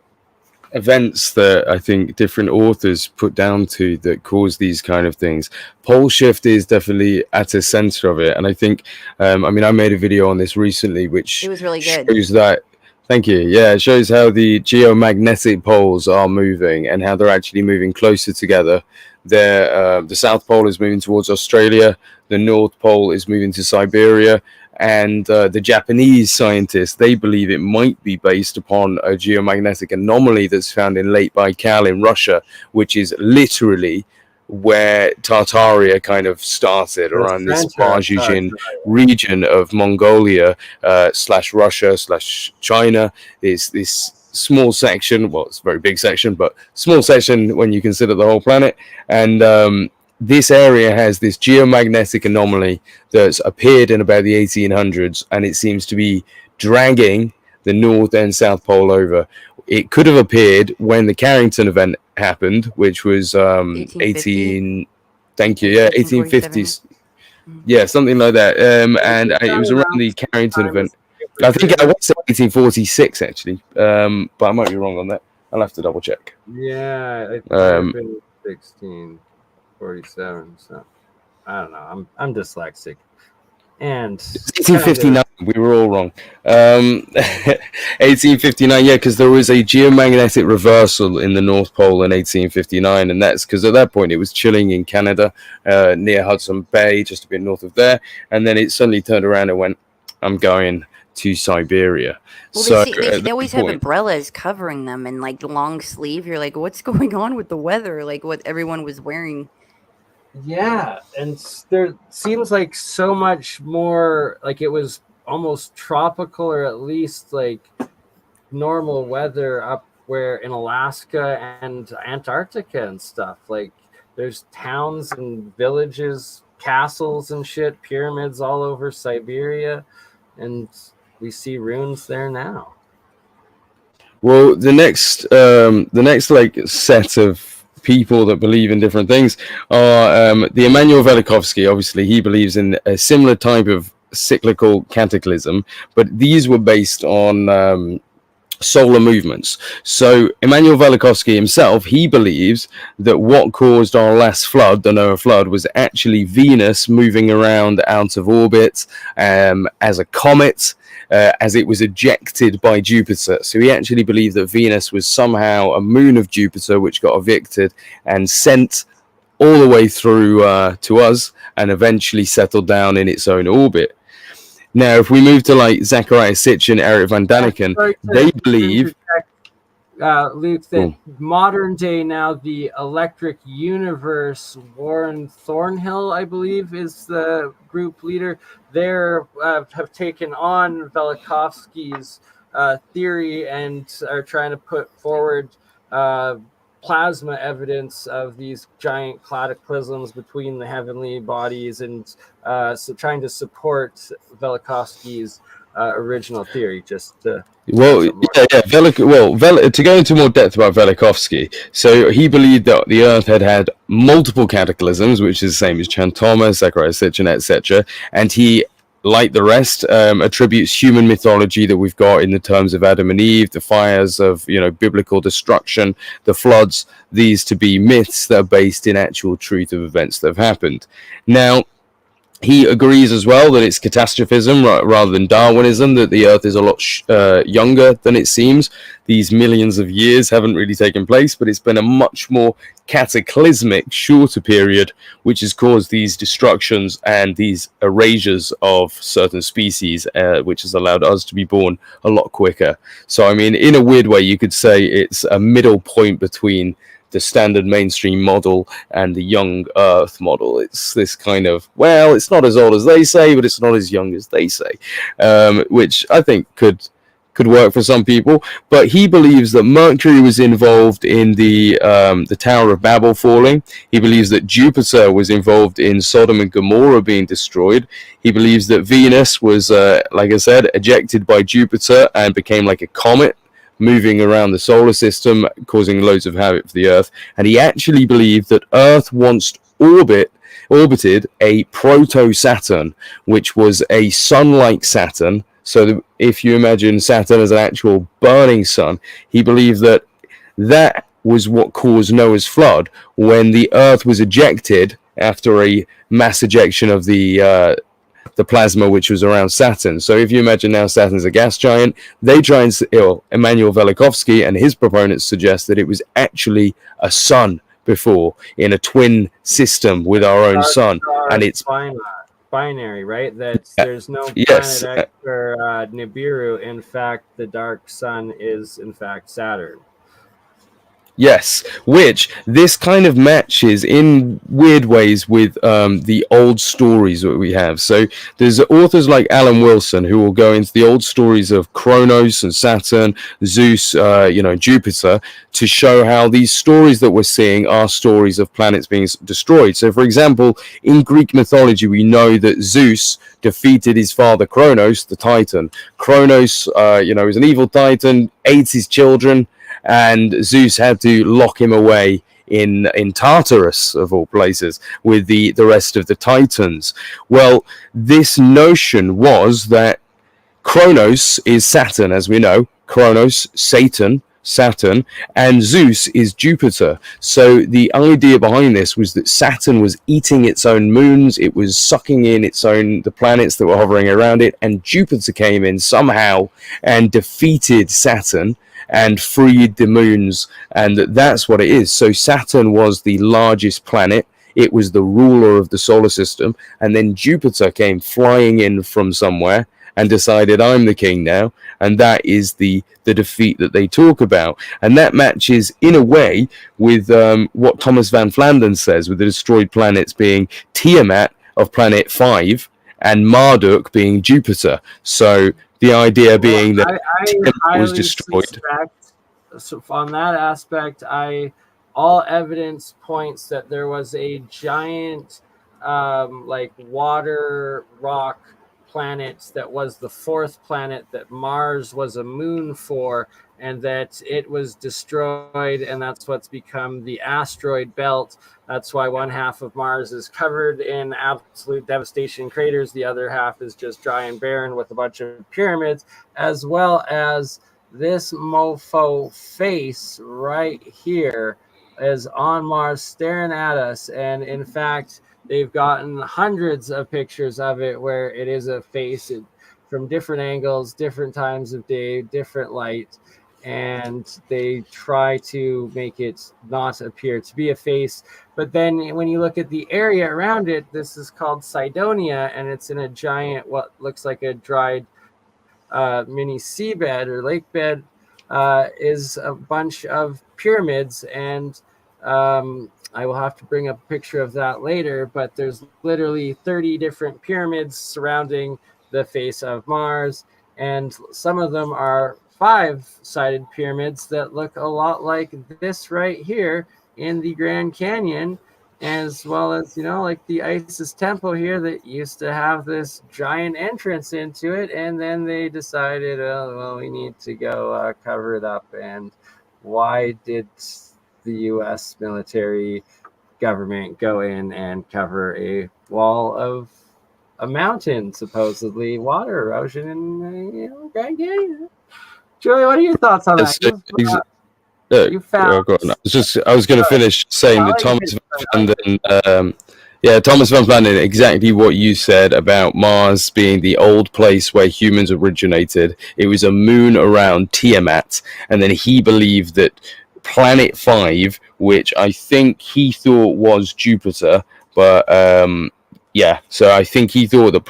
events that I think different authors put down to that cause these kind of things. Pole shift is definitely at the center of it, and I think I made a video on this recently which it was really good. Shows that, thank you, yeah, it shows how the geomagnetic poles are moving and how they're actually moving closer together. The South Pole is moving towards Australia, the North Pole is moving to Siberia, and the Japanese scientists, they believe it might be based upon a geomagnetic anomaly that's found in Lake Baikal in Russia, which is literally where Tartaria kind of started, around this Barzhuzhin region of Mongolia / Russia / China. Is this small section, well, it's a very big section, but small section when you consider the whole planet. And this area has this geomagnetic anomaly that's appeared in about the 1800s, and it seems to be dragging the North and South Pole over. It could have appeared when the Carrington event happened, which was 1850s. Yeah, something like that. And it was around the Carrington event. I think I was 1846 actually, but I might be wrong on that. I'll have to double check. Yeah, it's been 1647. So I don't know. I'm dyslexic. And 1859, we were all wrong. 1859, yeah, because there was a geomagnetic reversal in the North Pole in 1859, and that's because at that point it was chilling in Canada, near Hudson Bay, just a bit north of there, and then it suddenly turned around and went, I'm going to Siberia. Well, so they always have umbrellas covering them, and like the long sleeve. You're like, what's going on with the weather? Like what everyone was wearing. Yeah, and there seems like so much more, like it was almost tropical, or at least like normal weather up where in Alaska and Antarctica and stuff. Like there's towns and villages, castles and shit, pyramids all over Siberia, and we see ruins there now. Well, the next like set of people that believe in different things are the Immanuel Velikovsky. Obviously, he believes in a similar type of cyclical cataclysm, but these were based on solar movements. So Immanuel Velikovsky himself, he believes that what caused our last flood, the Noah flood, was actually Venus moving around out of orbit as a comet, as it was ejected by Jupiter. So he actually believed that Venus was somehow a moon of Jupiter which got evicted and sent all the way through to us and eventually settled down in its own orbit. Now, if we move to like Zachariah Sitchin and Eric Van Daniken, they believe, Luke, that modern day now the Electric Universe, Warren Thornhill, I believe, is the group leader. They have taken on Velikovsky's theory and are trying to put forward plasma evidence of these giant cataclysms between the heavenly bodies, and so trying to support Velikovsky's original theory. Just to to go into more depth about Velikovsky, so he believed that the Earth had multiple cataclysms, which is the same as Chan Thomas, Zachariah Sitchin, etc., and he, like the rest, attributes human mythology that we've got in the terms of Adam and Eve, the fires of biblical destruction, the floods, these to be myths that are based in actual truth of events that have happened. Now, he agrees as well that it's catastrophism rather than Darwinism, that the Earth is a lot younger than it seems. These millions of years haven't really taken place, but it's been a much more cataclysmic, shorter period, which has caused these destructions and these erasures of certain species, which has allowed us to be born a lot quicker. So, I mean, in a weird way, you could say it's a middle point between the standard mainstream model and the young Earth model. It's this kind of, well, it's not as old as they say, but it's not as young as they say, which I think could work for some people. But he believes that Mercury was involved in the Tower of Babel falling. He believes that Jupiter was involved in Sodom and Gomorrah being destroyed. He believes that Venus was, like I said, ejected by Jupiter and became like a comet, moving around the solar system, causing loads of havoc for the Earth. And he actually believed that Earth once orbited a proto-Saturn, which was a sun-like Saturn. So if you imagine Saturn as an actual burning sun, he believed that that was what caused Noah's flood, when the Earth was ejected after a mass ejection of the plasma which was around Saturn. So if you imagine now Saturn's a gas giant, they try and Immanuel Velikovsky and his proponents suggest that it was actually a sun before, in a twin system with our own sun, and it's binary, right? That there's no planet X or Nibiru. In fact, the dark sun is in fact Saturn. Yes, which this kind of matches in weird ways with the old stories that we have. So there's authors like Alan Wilson who will go into the old stories of Kronos and Saturn, Zeus, Jupiter, to show how these stories that we're seeing are stories of planets being destroyed. So, for example, in Greek mythology, we know that Zeus defeated his father Kronos, the Titan. Kronos, is an evil Titan, ate his children, and Zeus had to lock him away in Tartarus, of all places, with the rest of the Titans. Well, this notion was that Kronos is Saturn, as we know. Kronos, Saturn, and Zeus is Jupiter. So the idea behind this was that Saturn was eating its own moons, it was sucking in the planets that were hovering around it, and Jupiter came in somehow and defeated Saturn and freed the moons, and that's what it is. So Saturn was the largest planet, it was the ruler of the solar system, and then Jupiter came flying in from somewhere and decided, I'm the king now, and that is the defeat that they talk about. And that matches in a way with what Thomas Van Flandern says, with the destroyed planets being Tiamat of planet 5 and Marduk being Jupiter. So the idea being that Tiamat was destroyed. So on that aspect, all evidence points that there was a giant water rock planet that was the fourth planet that Mars was a moon for, and that it was destroyed, and that's what's become the asteroid belt. That's why one half of Mars is covered in absolute devastation craters, the other half is just dry and barren with a bunch of pyramids, as well as this mofo face right here is on Mars staring at us. And in fact, they've gotten hundreds of pictures of it where it is a face from different angles, different times of day, different light. And they try to make it not appear to be a face. But then when you look at the area around it, this is called Cydonia, and it's in a giant, what looks like a dried mini seabed or lake bed, is a bunch of pyramids. And I will have to bring up a picture of that later, but there's literally 30 different pyramids surrounding the face of Mars. And some of them are 5-sided pyramids that look a lot like this right here in the Grand Canyon, as well as, like the Isis temple here that used to have this giant entrance into it. And then they decided, oh, well, we need to go cover it up. And why did the U.S. military government go in and cover a wall of a mountain, supposedly water erosion in Grand Canyon? Julie, what are your thoughts on that? You found. Go on. I was going to finish saying that Thomas Van Vanden, Thomas Van Vanden, exactly what you said about Mars being the old place where humans originated. It was a moon around Tiamat, and then he believed that Planet 5, which I think he thought was Jupiter, but so I think he thought that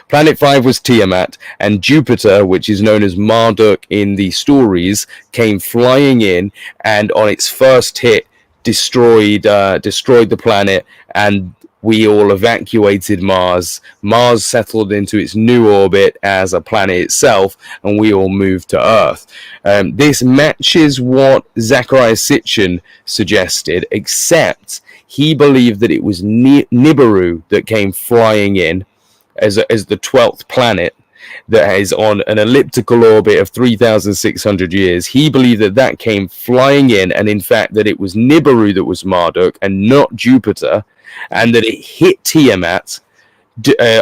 Planet 5 was Tiamat, and Jupiter, which is known as Marduk in the stories, came flying in, and on its first hit destroyed the planet, and we all evacuated Mars. Mars settled into its new orbit as a planet itself, and we all moved to Earth. This matches what Zecharia Sitchin suggested, except he believed that it was Nibiru that came flying in as the 12th planet that is on an elliptical orbit of 3,600 years. He believed that came flying in, and in fact that it was Nibiru that was Marduk and not Jupiter, and that it hit Tiamat.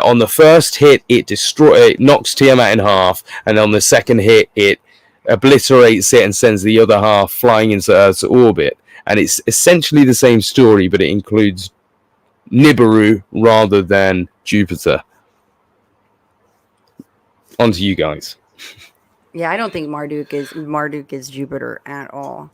On the first hit, it knocks Tiamat in half, and on the second hit, it obliterates it and sends the other half flying into Earth's orbit. And it's essentially the same story, but it includes Nibiru rather than Jupiter. On to you guys. Yeah, I don't think Marduk is Jupiter at all.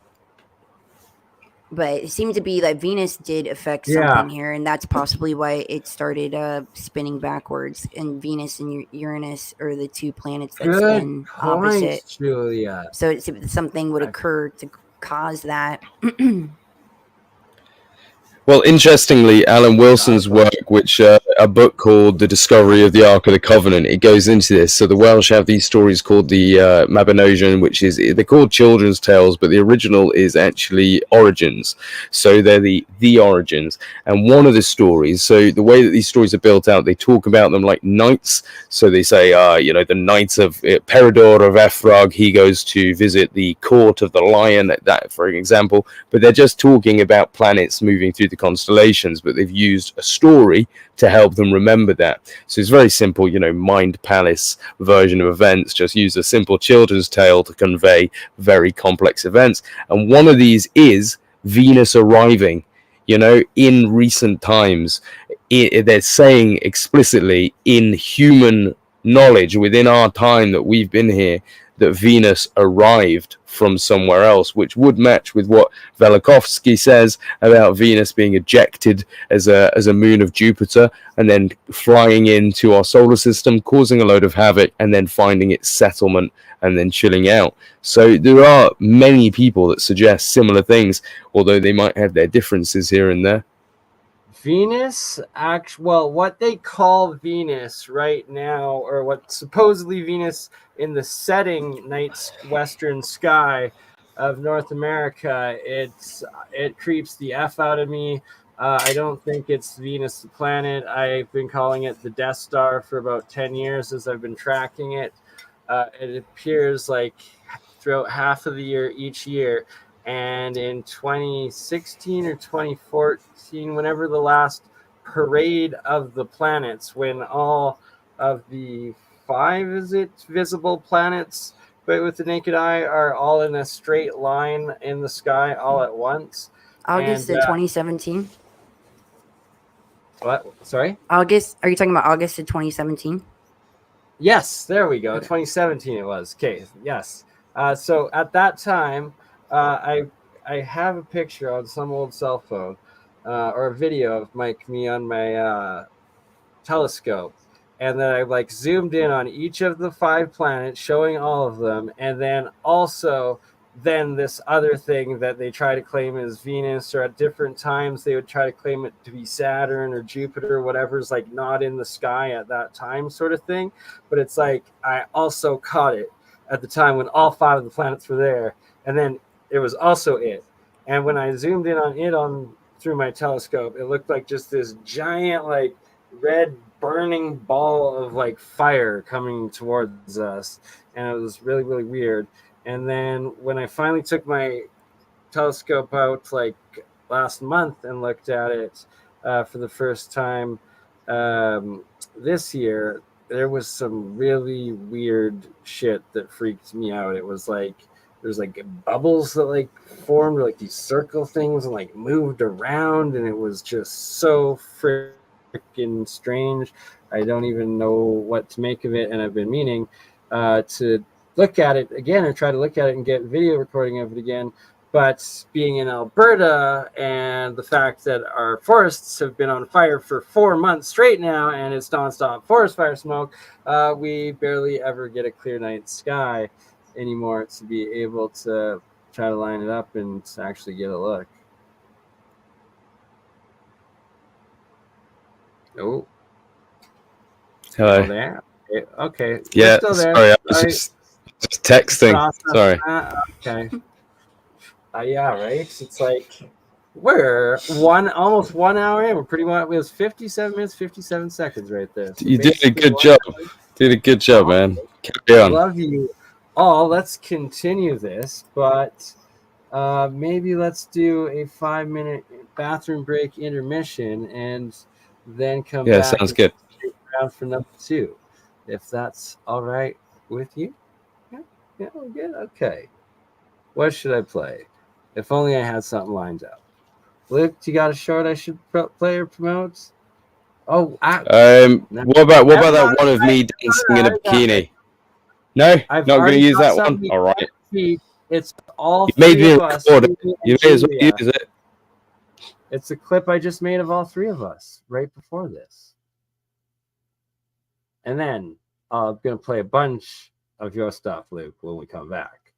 But it seemed to be that Venus did affect something here, and that's possibly why it started spinning backwards. And Venus and Uranus are the two planets that spin opposite. Julia. So something would occur to cause that. Well, interestingly, Alan Wilson's work, which a book called The Discovery of the Ark of the Covenant, it goes into this. So the Welsh have these stories called the Mabinogion, which is, they're called children's tales, but the original is actually origins. So they're the origins. And one of the stories, so the way that these stories are built out, they talk about them like knights. So they say, the knight of Peridor of Ethrog, he goes to visit the court of the lion, that for example. But they're just talking about planets moving through the constellations, but they've used a story to help them remember that. So it's very simple, Mind Palace version of events. Just use a simple children's tale to convey very complex events. And one of these is Venus arriving. In recent times, they're saying explicitly in human knowledge within our time that we've been here, that Venus arrived from somewhere else, which would match with what Velikovsky says about Venus being ejected as a moon of Jupiter and then flying into our solar system, causing a load of havoc, and then finding its settlement and then chilling out. So there are many people that suggest similar things, although they might have their differences here and there. Venus, what they call Venus right now, or what supposedly Venus in the setting night's western sky of North America, it creeps the F out of me. I don't think it's Venus the planet. I've been calling it the Death Star for about 10 years as I've been tracking it. It appears like throughout half of the year each year. And in 2016 or 2014, whenever the last parade of the planets, when all of the 5 visible planets but with the naked eye are all in a straight line in the sky all at once. August of 2017. What? Sorry? August. Are you talking about August of 2017? Yes, there we go. Okay. 2017 it was. Okay, yes. So at that time, I have a picture on some old cell phone or a video of me on my telescope, and then I like zoomed in on each of the 5 planets, showing all of them, and then also this other thing that they try to claim is Venus, or at different times they would try to claim it to be Saturn or Jupiter or whatever's like not in the sky at that time, sort of thing. But it's like I also caught it at the time when all 5 of the planets were there, and then it was also it. And when I zoomed in on it through my telescope, it looked like just this giant like red burning ball of like fire coming towards us, and it was really, really weird. And then when I finally took my telescope out like last month and looked at it for the first time this year, there was some really weird shit that freaked me out. It was like there's like bubbles that like formed like these circle things and like moved around, and it was just so freaking strange. I don't even know what to make of it, and I've been meaning to look at it again or try to look at it and get video recording of it again. But being in Alberta and the fact that our forests have been on fire for 4 months straight now, and it's nonstop forest fire smoke, we barely ever get a clear night sky anymore to be able to try to line it up and to actually get a look. Oh. Hello. Still there? Okay. Yeah, still there. sorry, I was just texting. Sorry. Okay. Yeah, right. It's like we're almost 1 hour in. We're pretty much. It was 57 minutes, 57 seconds right there. So you did a good job. Did a good job, man. Carry on. Love you all. Let's continue this, but maybe let's do a 5-minute bathroom break intermission, and then come back. Yeah, sounds good. Around for number 2, if that's all right with you. Yeah, we're good. Okay. What should I play? If only I had something lined up. Luke, you got a short I should play or promote? Oh, what about that one of me dancing in a bikini? No, not going to use that one. All right. It's all. You made me record it. You may as well use it. It's a clip I just made of all 3 of us right before this, and then I'm going to play a bunch of your stuff, Luke, when we come back,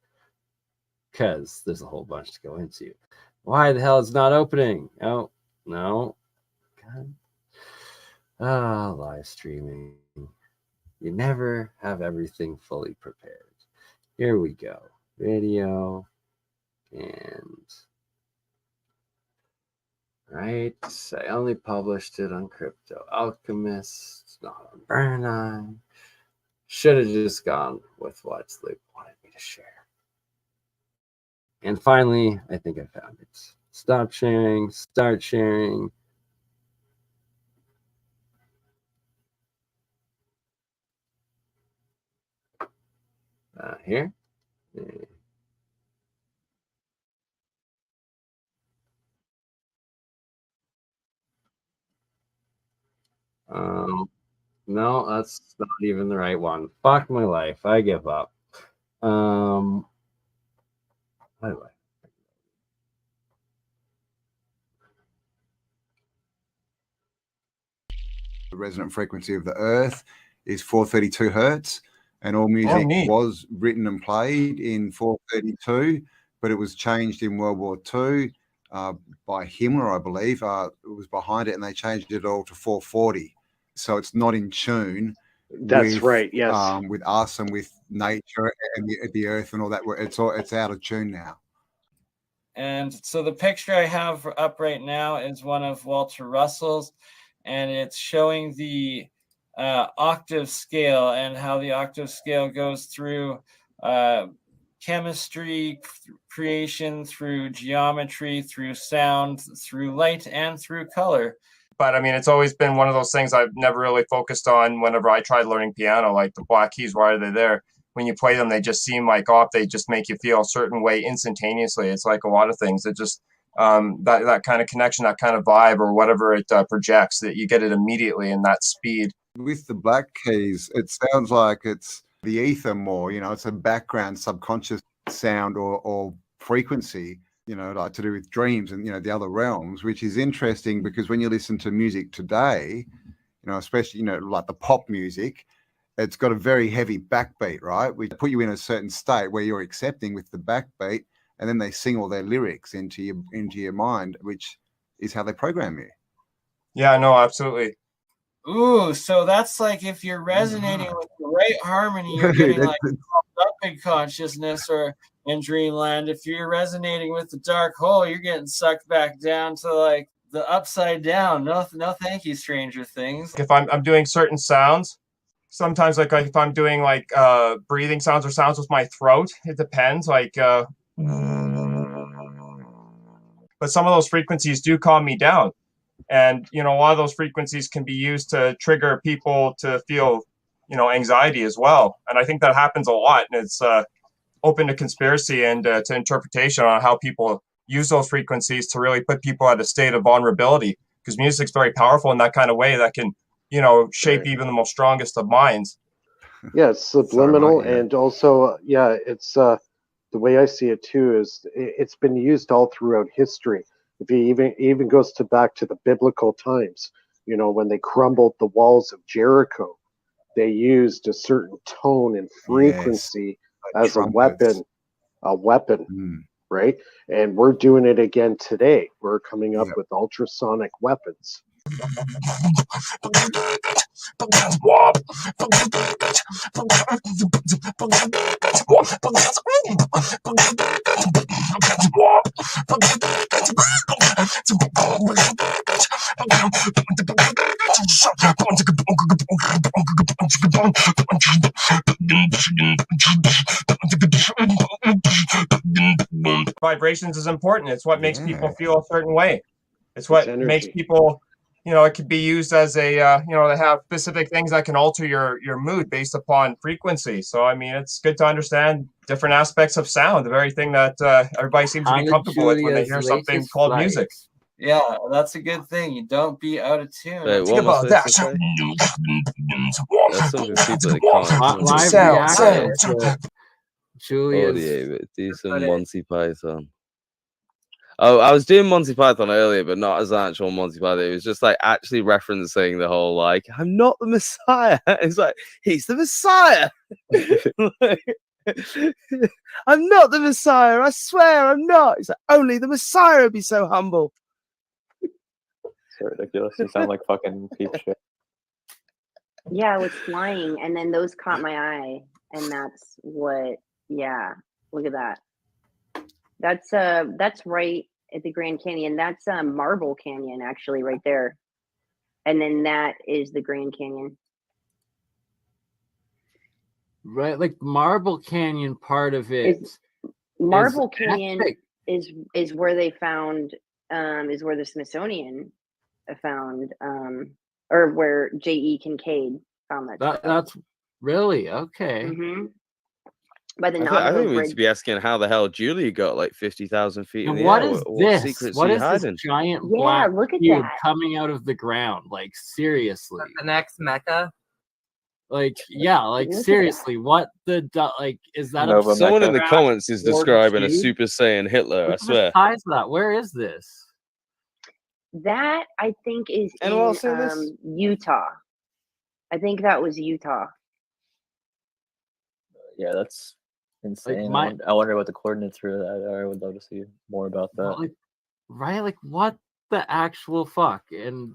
because there's a whole bunch to go into. Why the hell is it not opening? Oh, no. God. Live streaming. You never have everything fully prepared. Here we go. Video. And right. I only published it on Crypto Alchemist, not on BurnEye. Should have just gone with what Luke wanted me to share. And finally, I think I found it. Stop sharing, start sharing. Here. No, that's not even the right one. Fuck my life. I give up. By the way. The resonant frequency of the Earth is 432 hertz, and all music was written and played in 432, but it was changed in World War II by Himmler, I believe. It was behind it, and they changed it all to 440. So it's not in tune. That's with, right. Yes, with us and with nature and the Earth and all that. It's out of tune now. And so the picture I have up right now is one of Walter Russell's, and it's showing the octave scale and how the octave scale goes through chemistry creation, through geometry, through sound, through light, and through color. But I mean, it's always been one of those things I've never really focused on whenever I tried learning piano, like the black keys, why are they there? when you play them, they just seem like off. They just make you feel a certain way instantaneously. It's like a lot of things. It just that kind of connection, that kind of vibe, or whatever it projects, that you get it immediately in that speed. With the black keys, it sounds like it's the ether more. You know, it's a background subconscious sound or frequency. You know, like to do with dreams and the other realms, which is interesting because when you listen to music today, especially like the pop music, it's got a very heavy backbeat, right? We put you in a certain state where you're accepting with the backbeat, and then they sing all their lyrics into your mind, which is how they program you. Yeah, no, absolutely. Ooh, so that's like if you're resonating with the right harmony, you're getting like up in consciousness or in dreamland. If you're resonating with the dark hole, you're getting sucked back down to like the upside down. No, thank you, Stranger Things. If I'm doing certain sounds, sometimes like if I'm doing like breathing sounds or sounds with my throat, it depends. Like, but some of those frequencies do calm me down. And, a lot of those frequencies can be used to trigger people to feel, anxiety as well. And I think that happens a lot. And it's open to conspiracy and to interpretation on how people use those frequencies to really put people at a state of vulnerability. Because music's very powerful in that kind of way that can, shape even the most strongest of minds. Yeah, it's subliminal. And also, it's the way I see it too is it's been used all throughout history. If you even goes back to the biblical times, when they crumbled the walls of Jericho, they used a certain tone and frequency as a weapon, right? And we're doing it again today. We're coming up with ultrasonic weapons. Vibrations is important. It's what makes people feel a certain way. It's what makes people, it could be used as a, they have specific things that can alter your mood based upon frequency. So, I mean, it's good to understand different aspects of sound, the very thing that everybody seems to be comfortable with when they hear something called music. Yeah, that's a good thing. You don't be out of tune. Wait, what was I supposed to say? There's some people that can't. Julia's do some Monty Python. Oh, I was doing Monty Python earlier, but not as an actual Monty Python. It was just like actually referencing the whole like, I'm not the Messiah. It's like, he's the Messiah. I'm not the Messiah. I swear I'm not. It's like, only the Messiah would be so humble. So ridiculous. You sound like fucking peep shit. Yeah, I was flying, and then those caught my eye, and that's what. Yeah, look at that. That's right at the Grand Canyon. That's Marble Canyon, actually, right there. And then that is the Grand Canyon. Right, like Marble Canyon part of it. Marble Canyon is where they found is where the Smithsonian found or where J.E. Kincaid found that. That's really okay. Mm-hmm. By the I think we need to be asking how the hell Julie got like 50,000 feet in the what air. Is what this? Secrets what is hiding? This giant black look at cube that. coming out of the ground? Like seriously, the next Mecca. Like like seriously, what the like is that? Someone in the comments is describing a Super Saiyan Hitler. What's I swear. the size of that? Where is this? That I think is in Utah. I think that was Utah. Yeah, that's insane. Like I wonder what the coordinates for that are. I would love to see more about that. Like what the actual fuck? And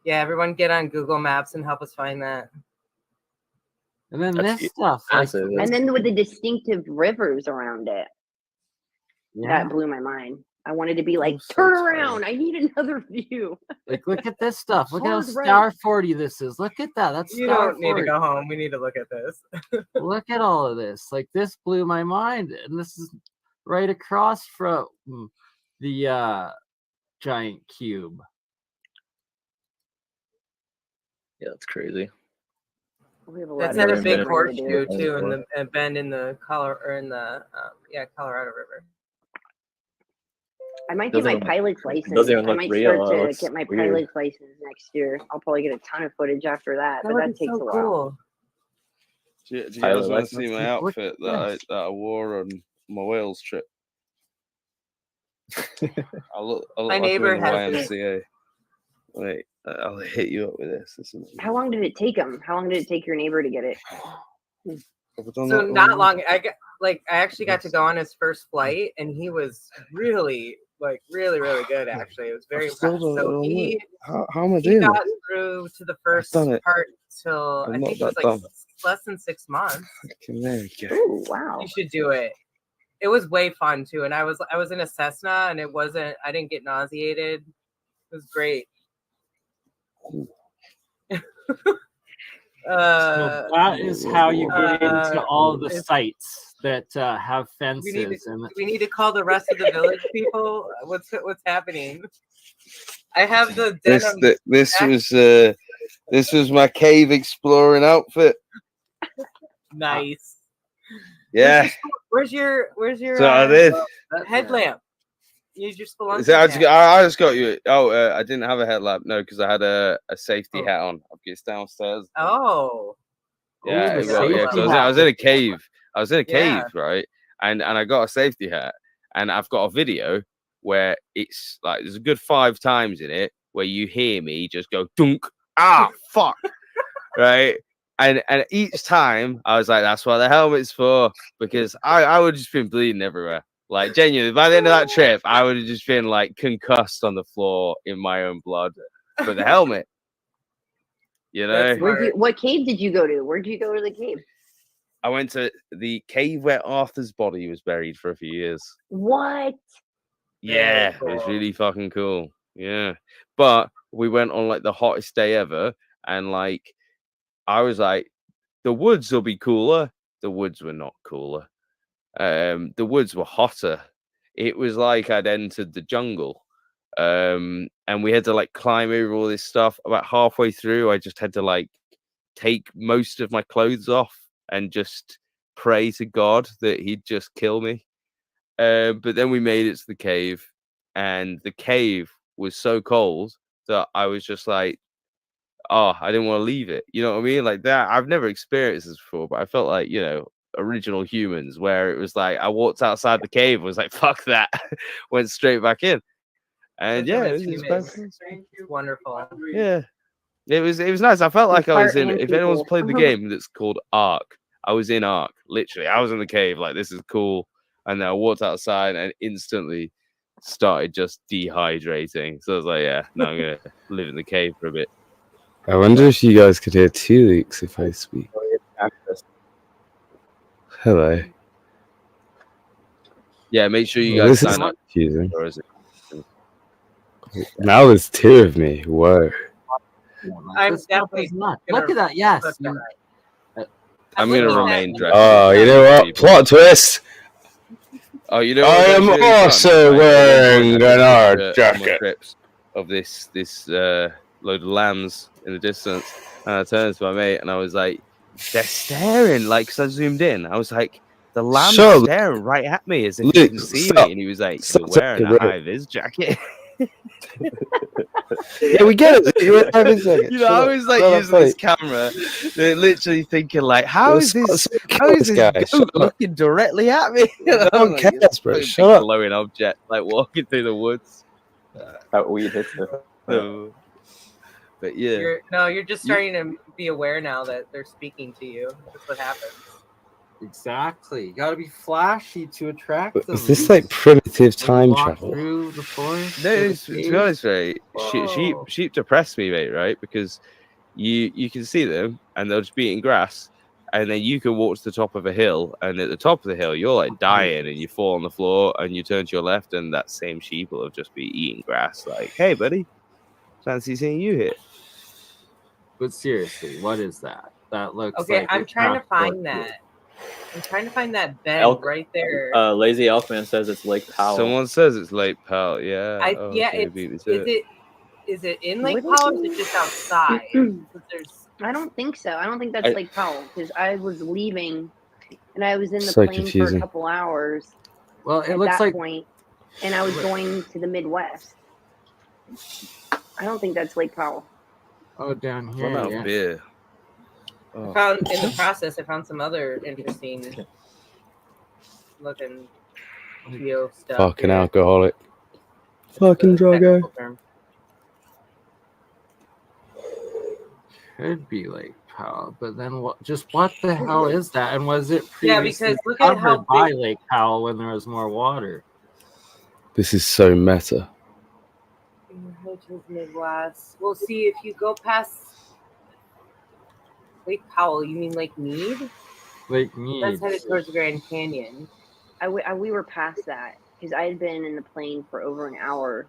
yeah, everyone get on Google Maps and help us find that. And then this stuff, and then with the distinctive rivers around it, that blew my mind. I wanted to be like, turn around! I need another view. Like, look at this stuff. Look at how star 40 this is. Look at that. That's you star don't need 40. To go home. We need to look at this. Look at all of this. Like, this blew my mind, and this is right across from the giant cube. Yeah, that's crazy. We have a lot That's of at a work big to horseshoe do. too, in the bend in the Colorado River. I might get my pilot's license. Doesn't even I look might real. start to Looks get my weird. pilot's license next year. I'll probably get a ton of footage after that, but that takes a while. Cool. Do you Pilot guys want to see license. my outfit that I wore on my Wales trip? I look My like neighbor I'm in the has YMCA. Wait, I'll hit you up with this. How long did it take him? How long did it take your neighbor to get it? So not long. I actually got to go on his first flight, and he was really really good. Actually, it was very impressive. So how am I he doing? got through to the first part till I think it was like less than 6 months. Oh wow! You should do it. It was way fun too, and I was in a Cessna, and I didn't get nauseated. It was great. So that is how you get into all the sites that have fences. We need to call the rest of the village people. What's happening? I have the denim. This was my cave exploring outfit. Nice. Yeah. Where's your So I did. headlamp? Use your spelunking I just got you. Oh, I didn't have a headlamp. No, because I had a safety hat on. It's downstairs. Oh. Yeah, I was in a cave. Right? And I got a safety hat, and I've got a video where it's like there's a good 5 times in it where you hear me just go dunk, fuck, right? And each time I was like, that's what the helmet's for, because I would have just been bleeding everywhere. Like, genuinely, by the end of that trip, I would have just been like concussed on the floor in my own blood. But the helmet, you know. What cave did you go to? Where did you go to the cave? I went to the cave where Arthur's body was buried for a few years. What? Yeah, it was really fucking cool. Yeah. But we went on like the hottest day ever, and like I was like, the woods will be cooler. The woods were not cooler. The woods were hotter. It was like I'd entered the jungle. And we had to like climb over all this stuff. About halfway through, I just had to like take most of my clothes off and just pray to God that he'd just kill me. But then we made it to the cave, and the cave was so cold that I was just like, I didn't want to leave it. You know what I mean? Like that. I've never experienced this before, but I felt like, you know, original humans, where it was like I walked outside the cave, was like, fuck that, went straight back in. And yeah, it was wonderful. Yeah. It was nice. I felt like I was in, if anyone's played the game that's called Ark, I was in Ark. Literally, I was in the cave, like, this is cool. And then I walked outside and instantly started just dehydrating. So I was like, yeah, no, I'm gonna live in the cave for a bit. I wonder if you guys could hear 2 leaks if I speak. Hello. Yeah, make sure you guys sign up. Confusing. Or is it? Now there's 2 of me. Whoa. I'm definitely not. Look at that. Yes. I'm going to remain dressed. Oh, you know what? Plot twist. Oh, you know, I am also wearing an art jacket of this load of lambs in the distance, and I turned to my mate and I was like, "They're staring!" Like, because I zoomed in, I was like, "The lambs are staring right at me as if they can see me," and he was like, "You're wearing a high-vis jacket." Yeah, we get it. You know, I was like using this camera, literally thinking like, how is this goat looking directly at me? No one cares, bro. Shut up. Glowing object, like walking through the woods. How weed hits the. But yeah, you're just starting to be aware now that they're speaking to you. That's what happens. Exactly. You gotta be flashy to attract them. Is this like primitive time travel? Through the forest. No, to be honest, mate, sheep depress me, mate, right? Because you can see them and they'll just be eating grass, and then you can walk to the top of a hill, and at the top of the hill you're like dying, and you fall on the floor, and you turn to your left, and that same sheep will have just be eating grass. Like, hey, buddy, fancy seeing you here. But seriously, what is that? That looks okay. I'm trying to find that. I'm trying to find that bed right there. Lazy Elfman says it's Lake Powell. Someone says it's Lake Powell. Yeah. Is it in Lake Powell or is it just outside? There's I don't think so. I don't think that's Lake Powell because I was leaving and I was in the So plane confusing. for a couple hours. Well, it at looks that like point, and I was going to the Midwest. I don't think that's Lake Powell. Oh, down here. What about beer? I found in the process. I found some other interesting looking geo stuff. Fucking here. alcoholic. Fucking druggo. Could be Lake Powell, but then what? Just what the hell is that? And was it Yeah, previously because look at how covered by big- Lake Powell when there was more water? This is so meta. Which is Midwest. We'll see if you go past Lake Powell. You mean Lake Mead? Lake Mead. That's headed towards the Grand Canyon. We were past that because I had been in the plane for over an hour.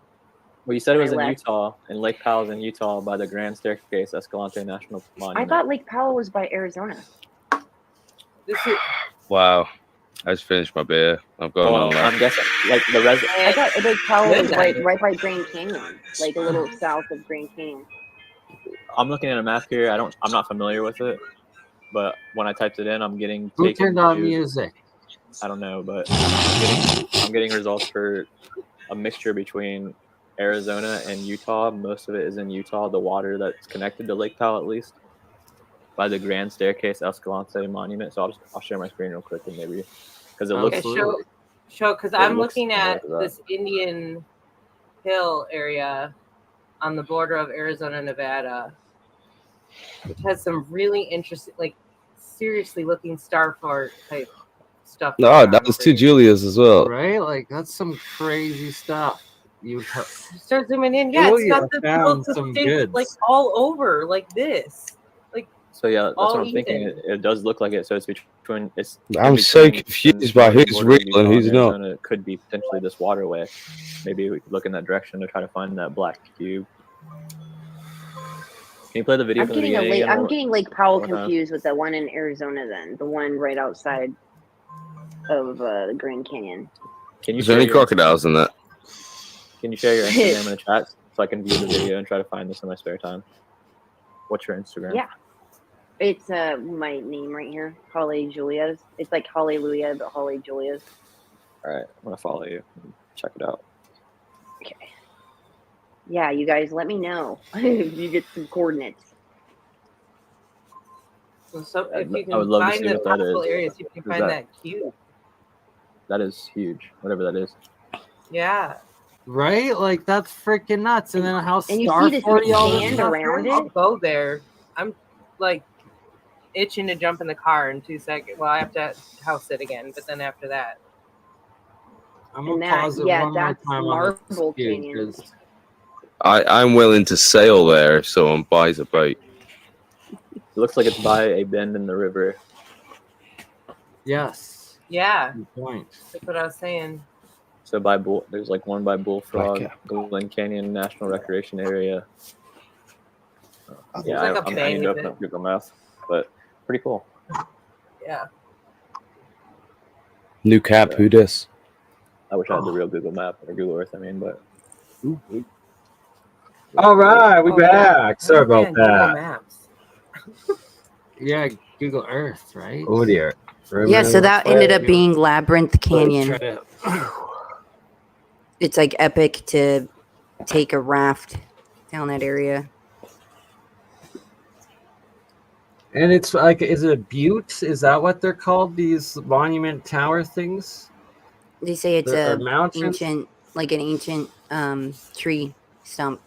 Well, you said it was I in left. Utah, and Lake Powell's in Utah by the Grand Staircase, Escalante National Monument. I thought Lake Powell was by Arizona. This is Wow. I just finished my beer. I'm going on that. I'm guessing, like the I thought Lake Powell was Midnight. right by Grand Canyon, like a little south of Grand Canyon. I'm looking at a map here. I'm not familiar with it, but when I typed it in, I'm getting Who taken turned on to- music? I don't know, but I'm getting results for a mixture between Arizona and Utah. Most of it is in Utah, the water that's connected to Lake Powell, at least, by the Grand Staircase Escalante Monument. So I'll share my screen real quick and maybe, because it looks... Okay, show, because It I'm looks looking similar at to that. this Indian Hill area on the border of Arizona and Nevada, which has some really interesting, like, seriously looking star fort type stuff. No, that was two Julias as well. Right? Like, that's some crazy stuff. You Start zooming in. Yeah, it's got the found little some distinct, goods. like all over, like this. Like, So yeah, that's all what I'm thinking. even. It does look like it. So it's between. It's. I'm in so between confused the by who's border of real and Utah who's not. Arizona. It could be potentially this waterway. Maybe we could look in that direction to try to find that black cube. Can you play the video I'm from the getting beginning? again? I'm getting Lake Powell one more time? confused with the one in Arizona. Then the one right outside of the Grand Canyon. Can you Is there any share your- crocodiles in that? Can you share your Instagram in the chat so I can view the video and try to find this in my spare time? What's your Instagram? Yeah, it's my name right here, Holly Julia's. It's like Hallelujah, but Holly Julia's. All right, I'm gonna follow you. Check it out. Okay. Yeah, you guys, let me know if you get some coordinates. So if you I would can love to find see the what that possible is. areas, you can Is find that- that cube. That is huge. Whatever that is. Yeah. Right? Like, that's freaking nuts. And then how And you see this Starforty all this sand stuff around is? I'll go there. I'm like itching to jump in the car in 2 seconds. Well, I have to house it again, but then after that, I'm And gonna that, pause it yeah, one more that's time on Marble this cube, Canyon. 'cause I'm willing to sail there if someone buys a boat. It looks like it's by a bend in the river. yes, yeah, good point. that's what I was saying. So by there's like one by Bullfrog, Glen Canyon National Recreation Area. Yeah, like a I bay need to with open it. up Google Maps, but pretty cool. Yeah. New cap, who dis? I wish I had the real Google Map or Google Earth. I mean, but All right, we back. Sorry about Google that. Maps. Yeah, Google Earth, right? Oh dear. Yeah, so that ended up being Labyrinth Canyon. Try to- It's like epic to take a raft down that area. And it's like, is it a butte? Is that what they're called? These monument tower things? They say it's There a are mountains? ancient, like an ancient tree stump.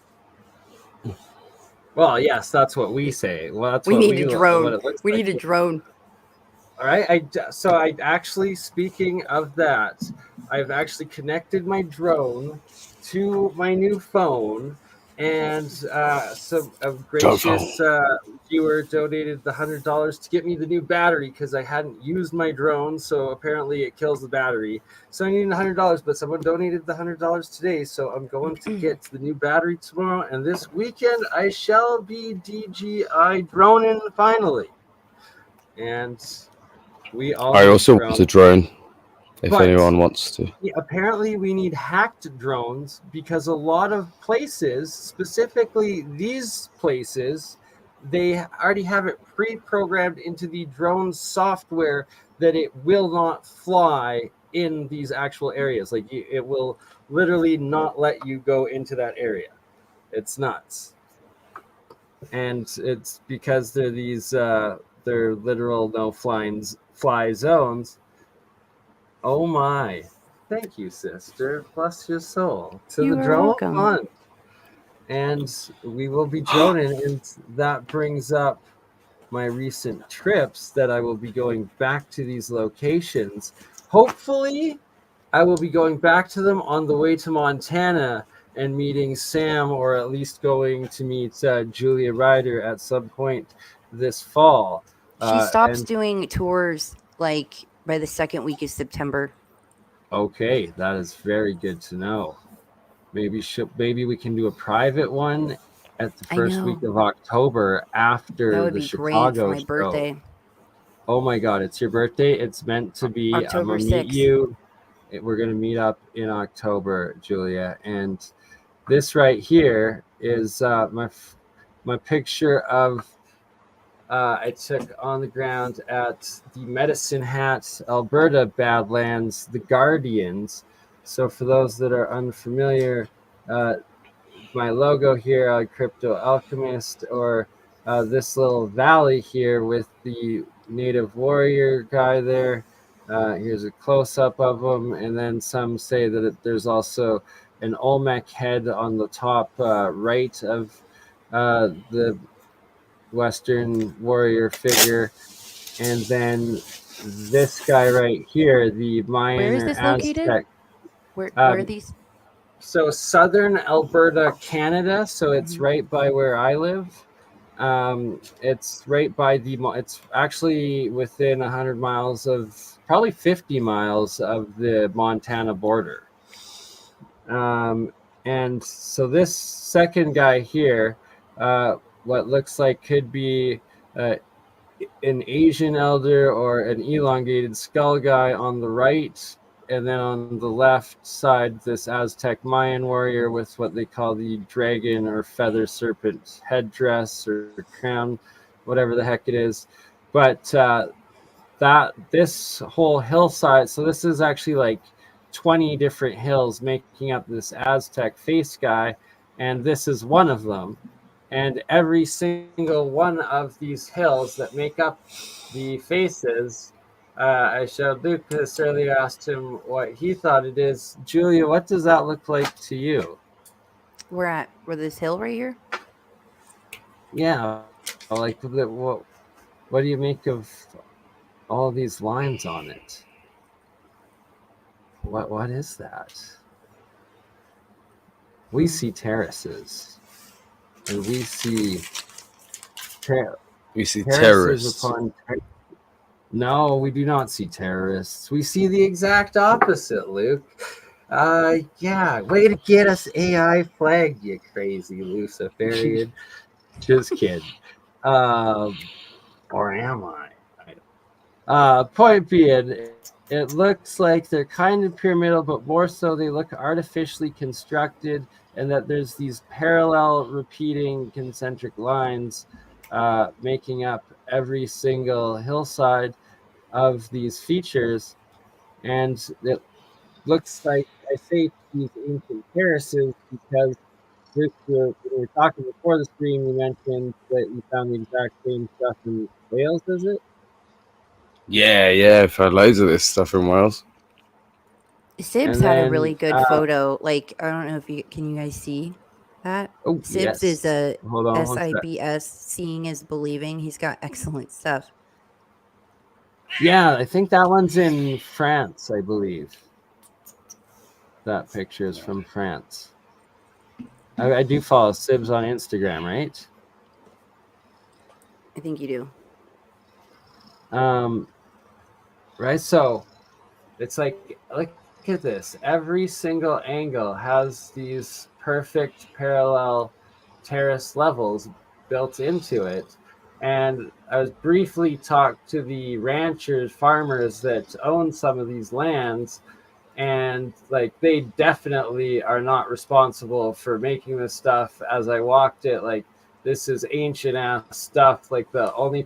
Well, yes, that's what we say. Well, that's We what need a what drone. it looks We like. need a drone. All right. So I actually, speaking of that, I've actually connected my drone to my new phone, and so a gracious viewer donated the $100 to get me the new battery because I hadn't used my drone. So apparently it kills the battery. So I needed $100, but someone donated the $100 today. So I'm going to get the new battery tomorrow, and this weekend I shall be DJI droning finally. And we all I need also drones. want a drone. If But- anyone wants to. Yeah, apparently we need hacked drones because a lot of places, specifically these places, they already have it pre-programmed into the drone software that it will not fly in these actual areas. Like it will literally not let you go into that area. It's nuts. And it's because they're these they're literal no fly zones. Oh my. Thank you, sister. Bless your soul. To You the are drone welcome. fun. And we will be droning, and that brings up my recent trips that I will be going back to these locations. Hopefully, I will be going back to them on the way to Montana and meeting Sam, or at least going to meet Julia Ryder at some point this fall. She stops And doing tours like by the second week of September. okay, that is very good to know. Maybe we can do a private one at the I first know. week of October That after would the be great for Chicago my show. birthday. Oh my God, it's your birthday. It's meant to be. I'm October going to meet 6th. you. We're going to meet up in October, Julia. And this right here is my picture of I took on the ground at the Medicine Hat, Alberta Badlands, the Guardians. So for those that are unfamiliar, my logo here, Crypto Alchemist, or this little valley here with the native warrior guy there. Here's a close-up of him, and then some say that there's also an Olmec head on the top right of the Western warrior figure, and then this guy right here, the Mayan Where is or this located? Aztec. Where are these? So southern Alberta, Canada. So it's right by where I live. It's right by it's actually within 100 miles of, probably 50 miles of the Montana border. And so this second guy here, what looks like could be an Asian elder or an elongated skull guy on the right, and then on the left side, this Aztec Mayan warrior with what they call the dragon or feather serpent headdress or crown, whatever the heck it is. But this whole hillside, so this is actually like 20 different hills making up this Aztec face guy, and this is one of them. And every single one of these hills that make up the faces, I showed Lucas earlier, asked him what he thought it is. Julia, what does that look like to you? We're this hill right here? Yeah, like what do you make of all these lines on it? What is that? We see terraces, and we see terrorists. No, we do not see terrorists. We see the exact opposite, Luke. Yeah, way to get us AI flagged, you crazy Luciferian. Just kidding. Or am I? Point being, it looks like they're kind of pyramidal, but more so they look artificially constructed, and that there's these parallel repeating concentric lines making up every single hillside of these features. And it looks like, I say these ancient terraces because when we were talking before the stream, you mentioned that you found the exact same stuff in Wales, is it? Yeah, I've had loads of this stuff in Wales. Sibs had a really good photo. Like, I don't know if can you guys see that? Oh, Sibs yes. is a Hold on, SIBS, seeing is believing. He's got excellent stuff. Yeah, I think that one's in France, I believe. That picture is from France. I do follow Sibs on Instagram, right? I think you do. Right, so it's like, look at this. Every single angle has these perfect parallel terrace levels built into it. And I was briefly talked to the ranchers, farmers that own some of these lands, and like they definitely are not responsible for making this stuff. As I walked it, like this is ancient ass stuff. Like the only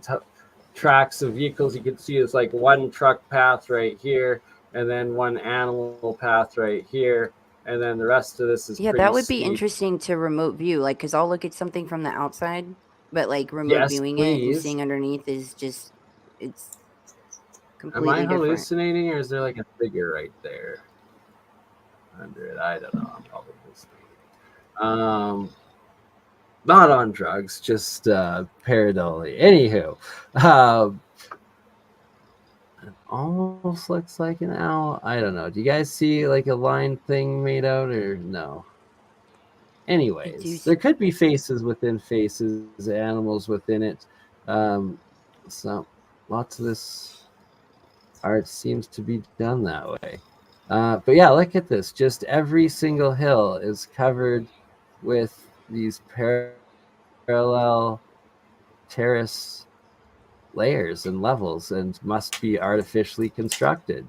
tracks of vehicles you can see is like one truck path right here, and then one animal path right here, and then the rest of this is that would be steep. interesting to remote view, like, because I'll look at something from the outside, but like remote viewing it and seeing underneath is just, it's completely Am I different. hallucinating, or is there like a figure right there under it? I don't know. I'm probably hallucinating. Not on drugs, just pareidolia. Anywho, it almost looks like an owl. I don't know. Do you guys see like a line thing made out, or no? Anyways, there could be faces within faces, animals within it. So lots of this art seems to be done that way. But yeah, look at this. Just every single hill is covered with these parallel terrace layers and levels, and must be artificially constructed.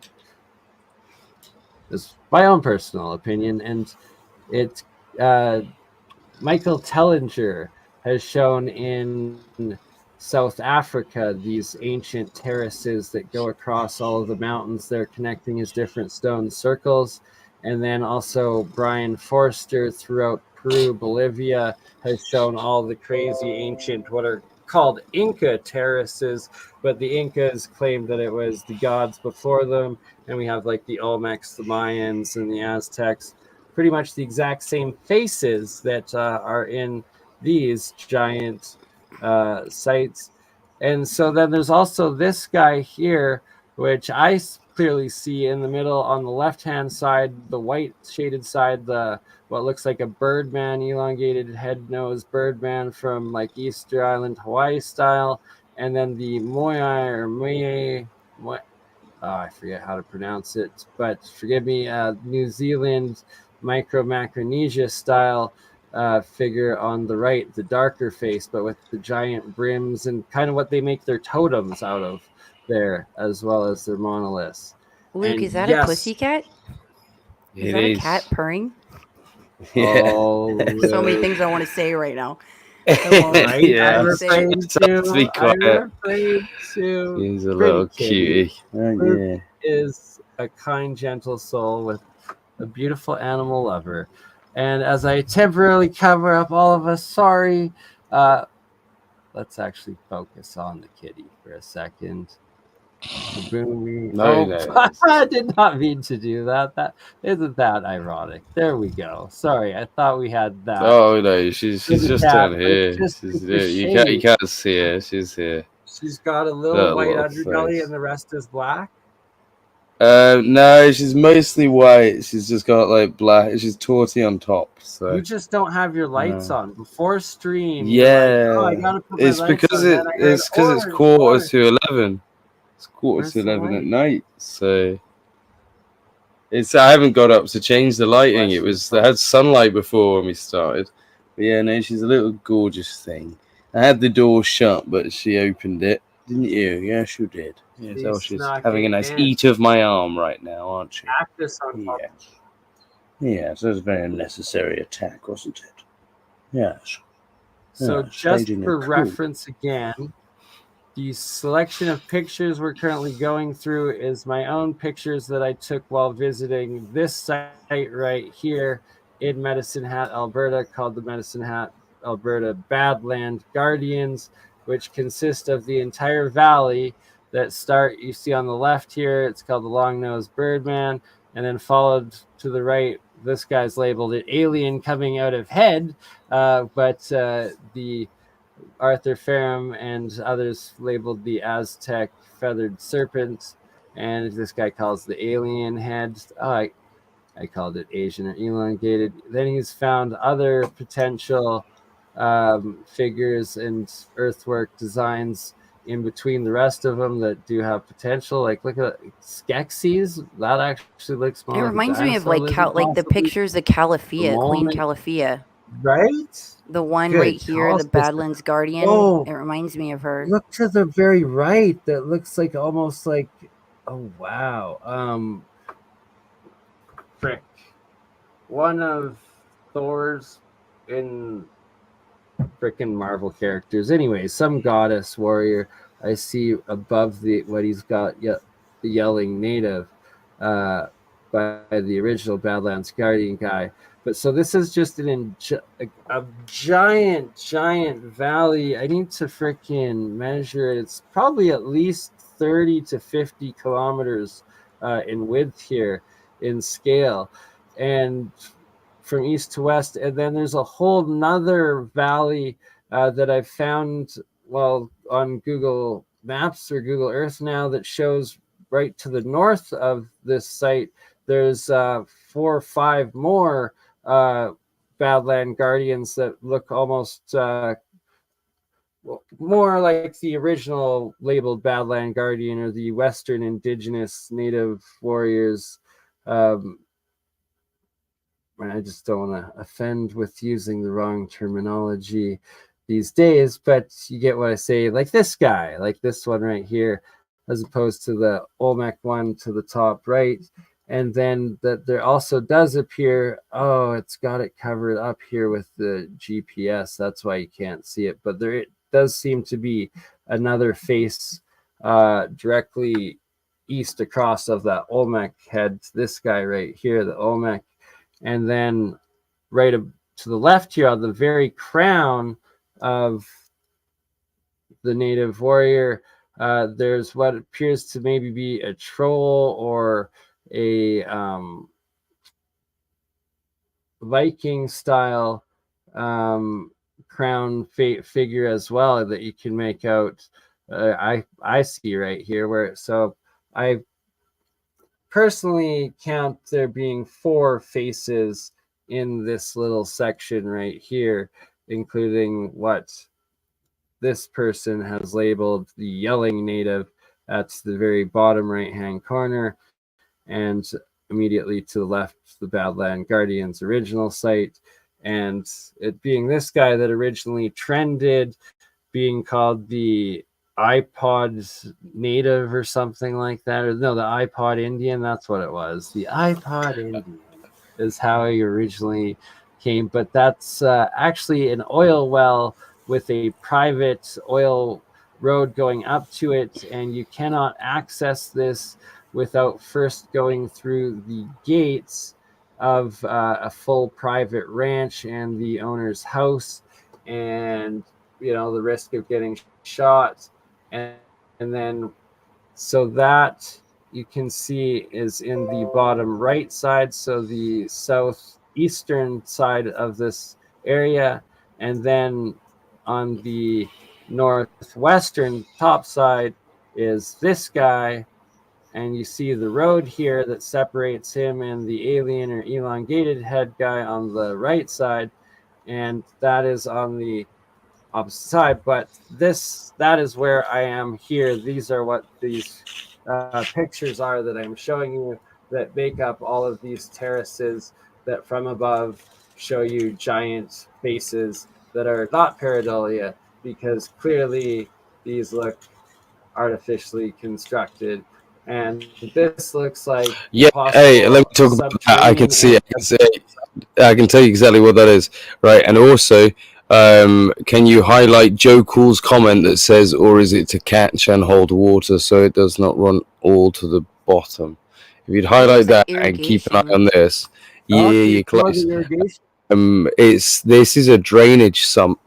It's my own personal opinion, and it Michael Tellinger has shown in South Africa these ancient terraces that go across all of the mountains. They're connecting as different stone circles. And then also Brian Forster throughout Peru, Bolivia has shown all the crazy ancient, what are called Inca terraces, but the Incas claimed that it was the gods before them. And we have like the Olmecs, the Mayans, and the Aztecs, pretty much the exact same faces that are in these giant sites. And so then there's also this guy here, which I clearly see in the middle on the left-hand side, the white shaded side, the what looks like a Birdman, elongated head nose Birdman from like Easter Island, Hawaii style. And then the Moai or Moai, I forget how to pronounce it, but forgive me, New Zealand Micronesia style figure on the right, the darker face, but with the giant brims and kind of what they make their totems out of there, as well as their monoliths. Luke, is that a pussycat? Is that a cat purring? Yeah. Oh, so many things I want to say right now. Right? Yeah. I'm afraid to. I'm afraid to. He's a little cutie. Luke is a kind, gentle soul with a beautiful animal lover. And as I temporarily cover up all of us, sorry, let's actually focus on the kitty for a second. I did not mean to do that. That isn't that ironic. There we go. Sorry, I thought we had that. Oh no, she's just down here. You can't see her. She's here. She's got a little white underbelly, and the rest is black. No, she's mostly white. She's just got like black. She's torty on top. So you just don't have your lights on before stream. Yeah, like, I gotta put it's because it's 11:15. It's 11:15 at night. So I haven't got up to change the lighting. It had sunlight before when we started. But yeah, no, she's a little gorgeous thing. I had the door shut, but she opened it, didn't you? Yes, you did. Yes, so she's having a nice eat of my arm right now, aren't you? Yes, that was a very unnecessary attack, wasn't it? Yes. So just for reference again, the selection of pictures we're currently going through is my own pictures that I took while visiting this site right here in Medicine Hat, Alberta, called the Medicine Hat Alberta Badland Guardians, which consist of the entire valley that you see on the left here. It's called the Long-Nosed Birdman, and then followed to the right, this guy's labeled it Alien Coming Out of Head, but the Arthur Ferrum and others labeled the Aztec Feathered Serpent, and this guy calls the Alien Head. I called it Asian or elongated. Then he's found other potential figures and earthwork designs in between the rest of them that do have potential. Like, look at Skeksis. That actually looks more. It reminds me of like the pictures of Calafia, Queen Calafia. Right? The one right here, the Badlands Guardian. It reminds me of her. Look to the very right. That looks like almost like, oh wow. Frick. One of Thor's in freaking Marvel characters. Anyway, some goddess warrior I see above what he's got, the yelling native by the original Badlands Guardian guy. But so this is just a giant valley. I need to freaking measure it. It's probably at least 30 to 50 kilometers in width here in scale, and from east to west. And then there's a whole nother valley that I've found on Google Maps or Google Earth now that shows right to the north of this site. There's 4 or 5 more Badland Guardians that look almost more like the original labeled Badland Guardian or the Western Indigenous Native Warriors. I just don't want to offend with using the wrong terminology these days, but you get what I say, like this guy, like this one right here, as opposed to the Olmec one to the top right. And then that there also does appear, it's got it covered up here with the GPS. That's why you can't see it. But there does seem to be another face directly east across of that Olmec head. This guy right here, the Olmec. And then right to the left here on the very crown of the native warrior, there's what appears to maybe be a troll or a Viking style crown figure as well that you can make out. I see right here so I personally count there being 4 faces in this little section right here, including what this person has labeled the yelling native at the very bottom right hand corner, and immediately to the left the Badland Guardian's original site, and it being this guy that originally trended, being called the iPod native or something like that, or no, the iPod Indian. That's what it was. The iPod Indian is how he originally came, but that's actually an oil well with a private oil road going up to it, and you cannot access this without first going through the gates of a full private ranch and the owner's house, and the risk of getting shot. And then so that you can see is in the bottom right side, so the southeastern side of this area, and then on the northwestern top side is this guy, and you see the road here that separates him and the alien or elongated head guy on the right side, and that is on the opposite side. But that is where I am here. These are what these pictures are that I'm showing you that make up all of these terraces that from above show you giant faces that are not pareidolia, because clearly these look artificially constructed, and this looks like hey, let me talk about that. I can tell you exactly what that is, right? And also can you highlight Joe Cool's comment that says, or is it to catch and hold water so it does not run all to the bottom? If you'd highlight that and keep an eye on this, you're close. This is a drainage sump,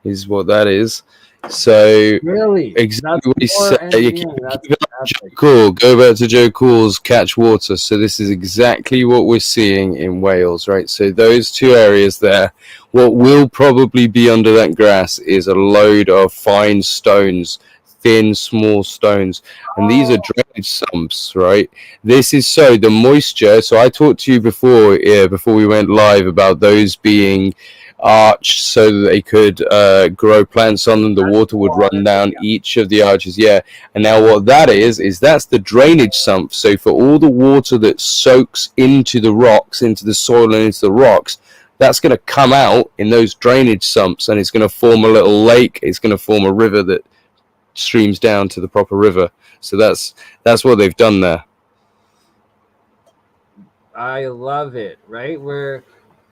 is what that is. So really, exactly what he said. You keep Joe Cool. Go back to Joe Cool's catch water. So this is exactly what we're seeing in Wales, right? So those 2 areas there, what will probably be under that grass is a load of fine stones, thin, small stones, and these are drainage sumps, right? This is so the moisture. So I talked to you before we went live about those being arched so that they could grow plants on them. The water would run down each of the arches, and now what that is that's the drainage sump. So for all the water that soaks into the rocks, into the soil and into the rocks, that's going to come out in those drainage sumps, and it's going to form a little lake. It's going to form a river that streams down to the proper river. So that's what they've done there. I love it, right? We're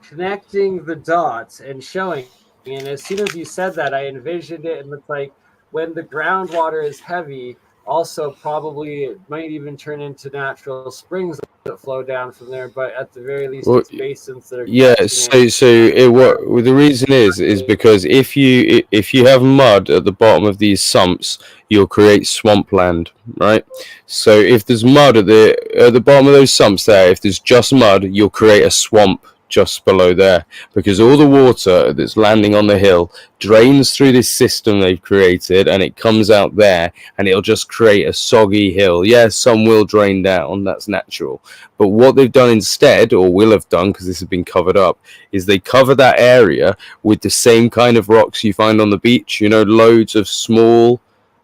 connecting the dots and showing And as soon as you said that, I envisioned it, and it's like when the groundwater is heavy, also probably it might even turn into natural springs that flow down from there. But at the very least, Well, it's basins that are yeah, catching it. so well, the reason is because if you have mud at the bottom of these sumps, you'll create swampland, right? So if there's mud at the bottom of those sumps there, if there's just mud, you'll create a swamp just below there, because all the water that's landing on the hill drains through this system they've created, and it comes out there, and it'll just create a soggy hill. Yeah, some will drain down, that's natural, but what they've done instead, or will have done, because this has been covered up, is they cover that area with the same kind of rocks you find on the beach, you know, loads of small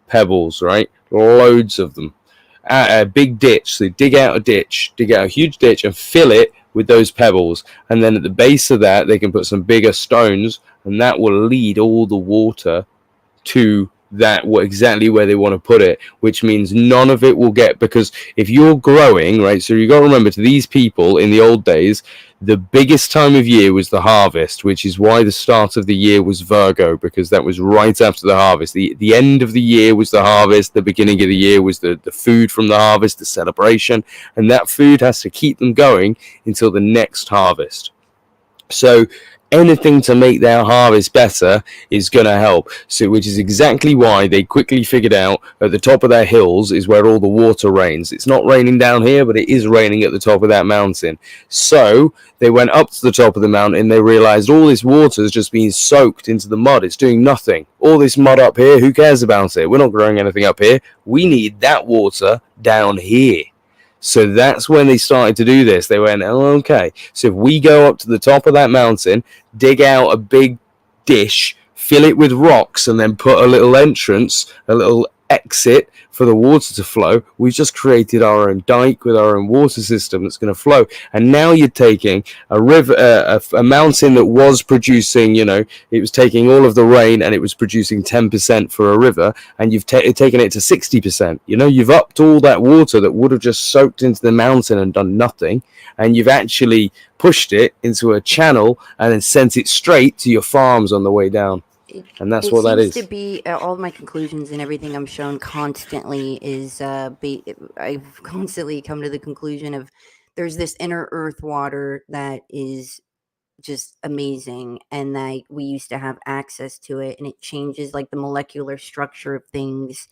pebbles, right? Loads of them. A big ditch, so they dig out a huge ditch and fill it with those pebbles, and then at the base of that they can put some bigger stones, and that will lead all the water to that exactly where they want to put it, which means none of it will get, because if you're growing, right, so you got to remember, to these people in the old days, the biggest time of year was the harvest, which is why the start of the year was Virgo, because that was right after the harvest. The end of the year was the harvest, the beginning of the year was the food from the harvest, the celebration, and that food has to keep them going until the next harvest. So anything to make their harvest better is going to help. So, which is exactly why they quickly figured out at the top of their hills is where all the water rains. It's not raining down here, but it is raining at the top of that mountain. So they went up to the top of the mountain. They realized all this water is just being soaked into the mud. It's doing nothing. All this mud up here, who cares about it? We're not growing anything up here. We need that water down here. So that's when they started to do this. They went, oh, okay, so if we go up to the top of that mountain, dig out a big dish, fill it with rocks, and then put a little entrance, a little exit for the water to flow, we've just created our own dike with our own water system that's going to flow. And now you're taking a river, a mountain that was producing, you know, it was taking all of the rain and it was producing 10% for a river, and you've taken it to 60%. You know, you've upped all that water that would have just soaked into the mountain and done nothing, and you've actually pushed it into a channel and then sent it straight to your farms on the way down. And that's what that is. It seems to be all of my conclusions and everything I'm shown constantly is I've constantly come to the conclusion of there's this inner earth water that is just amazing, and that we used to have access to it, and it changes like the molecular structure of things,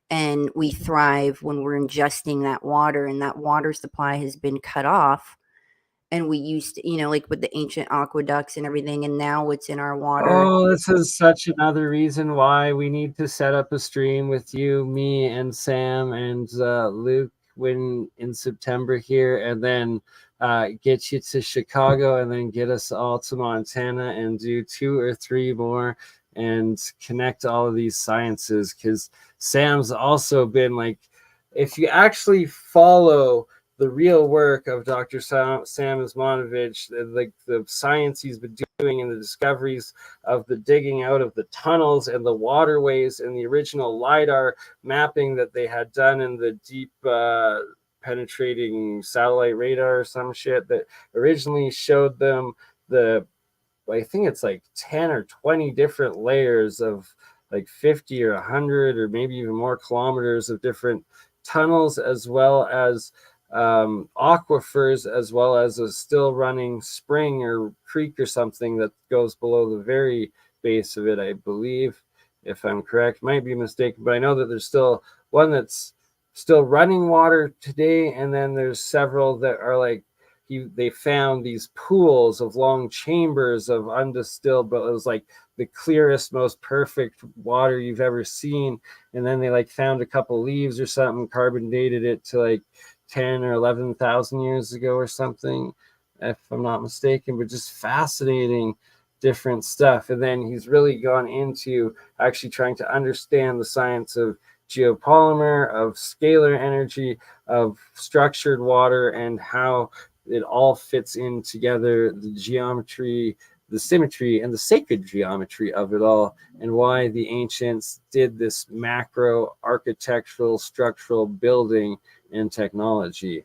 and we thrive when we're ingesting that water, and that water supply has been cut off. And we used to, you know, like with the ancient aqueducts and everything, and now what's in our water. Oh, this is such another reason why we need to set up a stream with you, me, and Sam, and Luke in September here, and then get you to Chicago, and then get us all to Montana, and do 2 or 3 more, and connect all of these sciences, because Sam's also been like, if you actually follow the real work of Dr. Sam Osmanovich, like the science he's been doing and the discoveries of the digging out of the tunnels and the waterways and the original LiDAR mapping that they had done in the deep penetrating satellite radar or some shit that originally showed them I think it's like 10 or 20 different layers of like 50 or 100 or maybe even more kilometers of different tunnels, as well as aquifers, as well as a still running spring or creek or something that goes below the very base of it, I believe, if I'm correct. Might be mistaken, but I know that there's still one that's still running water today, and then there's several that are like they found these pools of long chambers of undistilled, but it was like the clearest, most perfect water you've ever seen. And then they like found a couple leaves or something, carbon dated it to like 10 or 11,000 years ago or something, if I'm not mistaken, but just fascinating different stuff. And then he's really gone into actually trying to understand the science of geopolymer, of scalar energy, of structured water, and how it all fits in together, the geometry, the symmetry, and the sacred geometry of it all, and why the ancients did this macro architectural structural building and technology.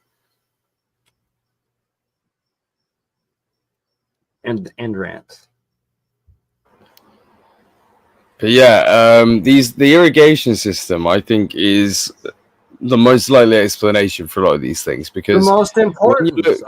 And rant. But yeah, the irrigation system, I think, is the most likely explanation for a lot of these things, because the most important. When you look,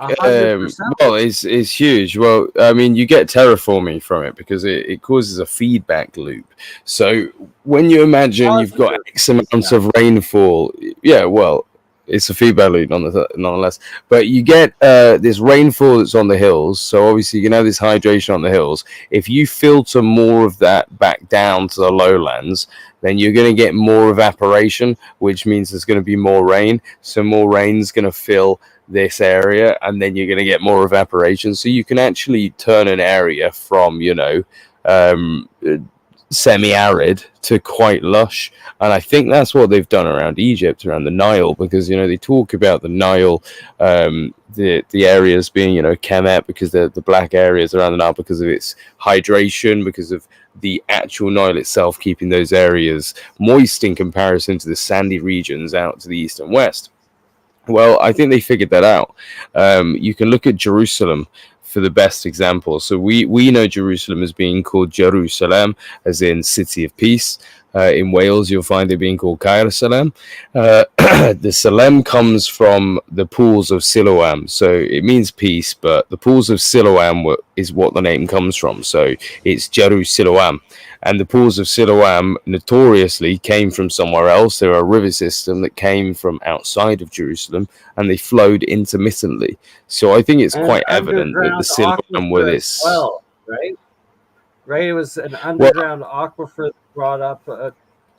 well, it's huge. Well, I mean, you get terraforming from it because it causes a feedback loop. So when you imagine you've got X amounts of rainfall, yeah, well, it's a feedback loop nonetheless. But you get this rainfall that's on the hills. So obviously you can have this hydration on the hills. If you filter more of that back down to the lowlands, then you're going to get more evaporation, which means there's going to be more rain. So more rain's going to fill this area, and then you're going to get more evaporation. So you can actually turn an area from, semi-arid to quite lush. And I think that's what they've done around Egypt, around the Nile, because they talk about the Nile, the areas being Kemet, because the black areas around the Nile, because of its hydration, because of the actual Nile itself keeping those areas moist in comparison to the sandy regions out to the east and west. Well, I think they figured that out. You can look at Jerusalem for the best example. So we know Jerusalem as being called Jerusalem, as in city of peace. In Wales, you'll find it being called Caer Salem. The Salem comes from the pools of Siloam. So it means peace, but the pools of Siloam is what the name comes from. So it's Jerusalem. And the pools of Siloam notoriously came from somewhere else. They're a river system that came from outside of Jerusalem, and they flowed intermittently. So I think it's quite evident that the Siloam were this. Well, right? It was an underground aquifer that brought up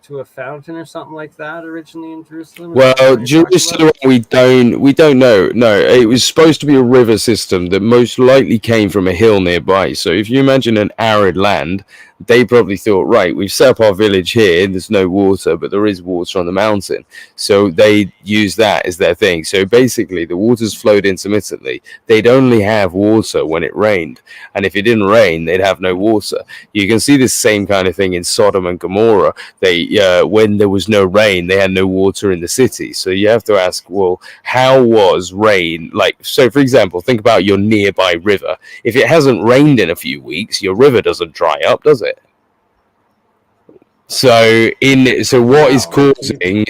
to a fountain or something like that originally in Jerusalem. Well, Jerusalem, we don't know. No, it was supposed to be a river system that most likely came from a hill nearby. So if you imagine an arid land, they probably thought, right, we've set up our village here, there's no water, but there is water on the mountain. So they use that as their thing. So basically the waters flowed intermittently. They'd only have water when it rained. And if it didn't rain, they'd have no water. You can see this same kind of thing in Sodom and Gomorrah. When there was no rain, they had no water in the city. So you have to ask, well, how was rain? So for example, think about your nearby river. If it hasn't rained in a few weeks, your river doesn't dry up, does it? So what is causing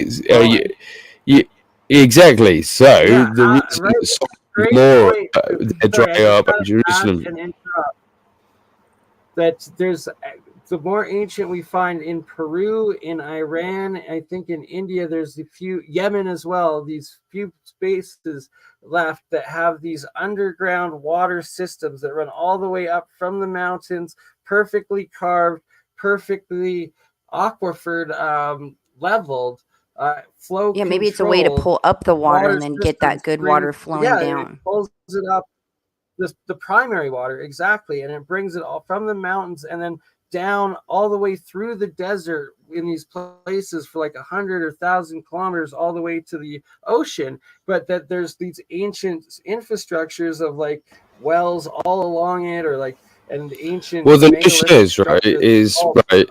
exactly? So the reason more dry up in Jerusalem. That there's the more ancient we find in Peru, in Iran, I think in India, there's a few, Yemen as well, these few spaces left that have these underground water systems that run all the way up from the mountains, perfectly carved, perfectly aquifered, leveled, flow. Yeah, maybe it's a way to pull up the water and then get that good water flowing down. It pulls it up. The primary water, exactly, and it brings it all from the mountains and then down all the way through the desert in these places for like 100 or 1,000 kilometers all the way to the ocean. But that there's these ancient infrastructures of like wells all along it, or like an ancient. Well, the notion is right.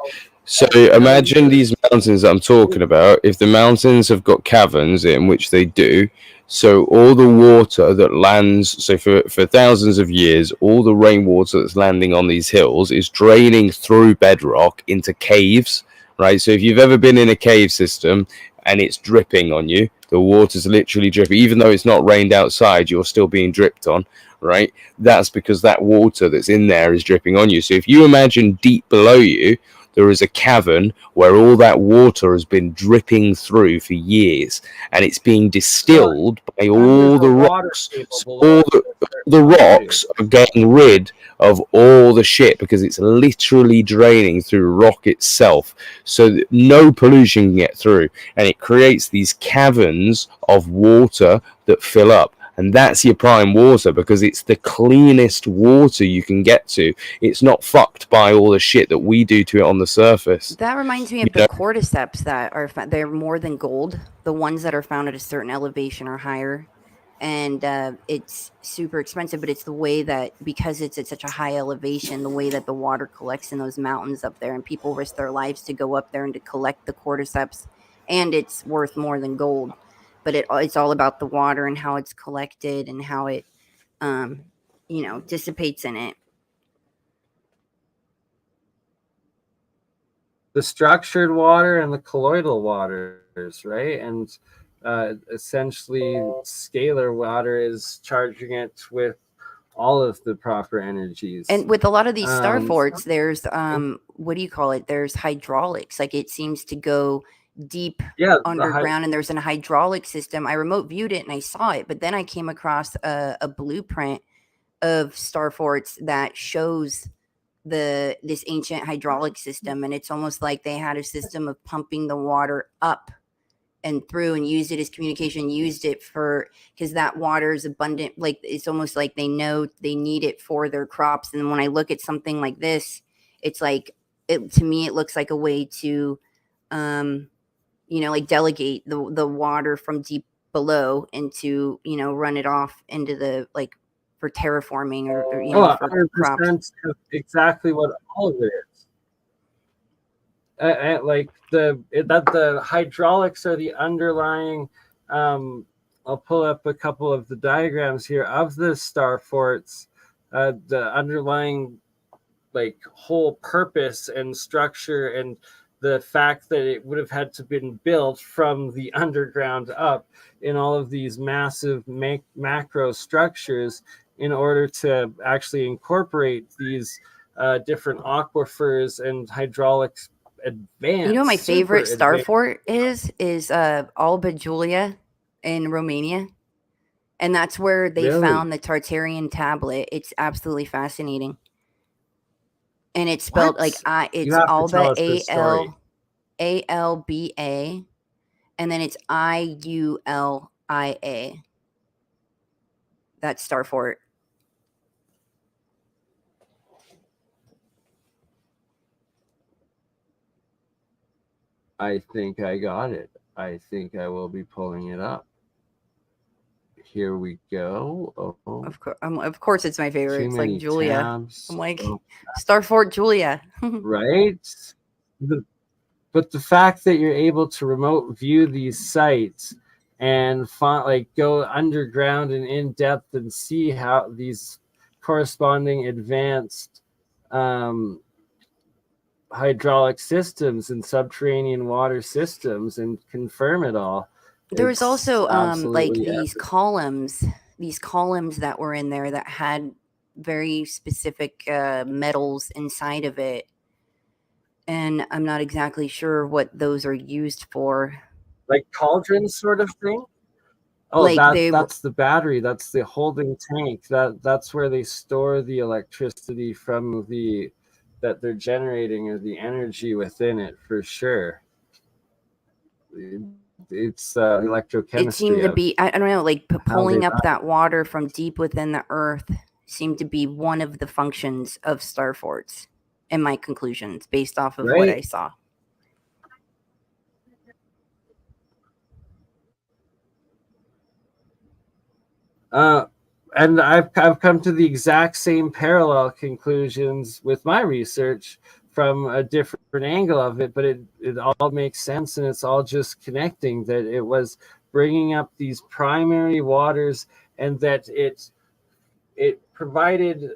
So imagine these mountains that I'm talking about. If the mountains have got caverns, in which they do, so all the water that lands, so for thousands of years, all the rainwater that's landing on these hills is draining through bedrock into caves, right? So if you've ever been in a cave system and it's dripping on you, the water's literally dripping, even though it's not rained outside, you're still being dripped on, right? That's because that water that's in there is dripping on you. So if you imagine deep below you, there is a cavern where all that water has been dripping through for years, and it's being distilled by all the rocks. So all the rocks are getting rid of all the shit because it's literally draining through rock itself, so that no pollution can get through, and it creates these caverns of water that fill up. And that's your prime water because it's the cleanest water you can get to. It's not fucked by all the shit that we do to it on the surface. That reminds me of the cordyceps that are they're more than gold. The ones that are found at a certain elevation are higher, and it's super expensive. But it's the way that, because it's at such a high elevation, the way that the water collects in those mountains up there, and people risk their lives to go up there and to collect the cordyceps, and it's worth more than gold. But it's all about the water and how it's collected and how it, dissipates in it. the structured water and the colloidal waters, right? And essentially, scalar water is charging it with all of the proper energies. And with a lot of these star forts, there's what do you call it? There's hydraulics. Like it seems to go deep underground, and there's an hydraulic system. I remote viewed it and I saw it, but then I came across a blueprint of star forts that shows this ancient hydraulic system, and it's almost like they had a system of pumping the water up and through and used it as communication, used it for, because that water is abundant. Like it's almost like they know they need it for their crops. And when I look at something like this, it's like to me it looks like a way to like delegate the water from deep below into, run it off into the, like, for terraforming or for crops. Exactly what all of it is. Like the hydraulics are the underlying. I'll pull up a couple of the diagrams here of the star forts. The underlying, like, whole purpose and structure, and the fact that it would have had to been built from the underground up in all of these massive macro structures in order to actually incorporate these different aquifers and hydraulics. Advanced, My favorite star fort is Alba Julia in Romania, and that's where they found the Tartarian tablet. It's absolutely fascinating, and it's spelled it's Alba, Alba, and then it's Iulia. That's star fort. I think I got it. I think I will be pulling it up. Here we go. Oh. Of course, it's my favorite. It's like Julia. Tabs. I'm like, Star Fort Julia. Right? But the fact that you're able to remote view these sites and go underground and in depth and see how these corresponding advanced hydraulic systems and subterranean water systems and confirm it all. There was also these columns that were in there that had very specific metals inside of it, and I'm not exactly sure what those are used for. Like cauldrons sort of thing? Oh, like that's the battery. That's the holding tank. That's where they store the electricity from that they're generating, or the energy within it, for sure. It's electrochemistry. It seemed to be, I don't know, like pulling up that water from deep within the earth seemed to be one of the functions of star forts, in my conclusions, based off of what I saw. And I've come to the exact same parallel conclusions with my research from a different angle of it, but it all makes sense, and it's all just connecting that it was bringing up these primary waters, and that it provided,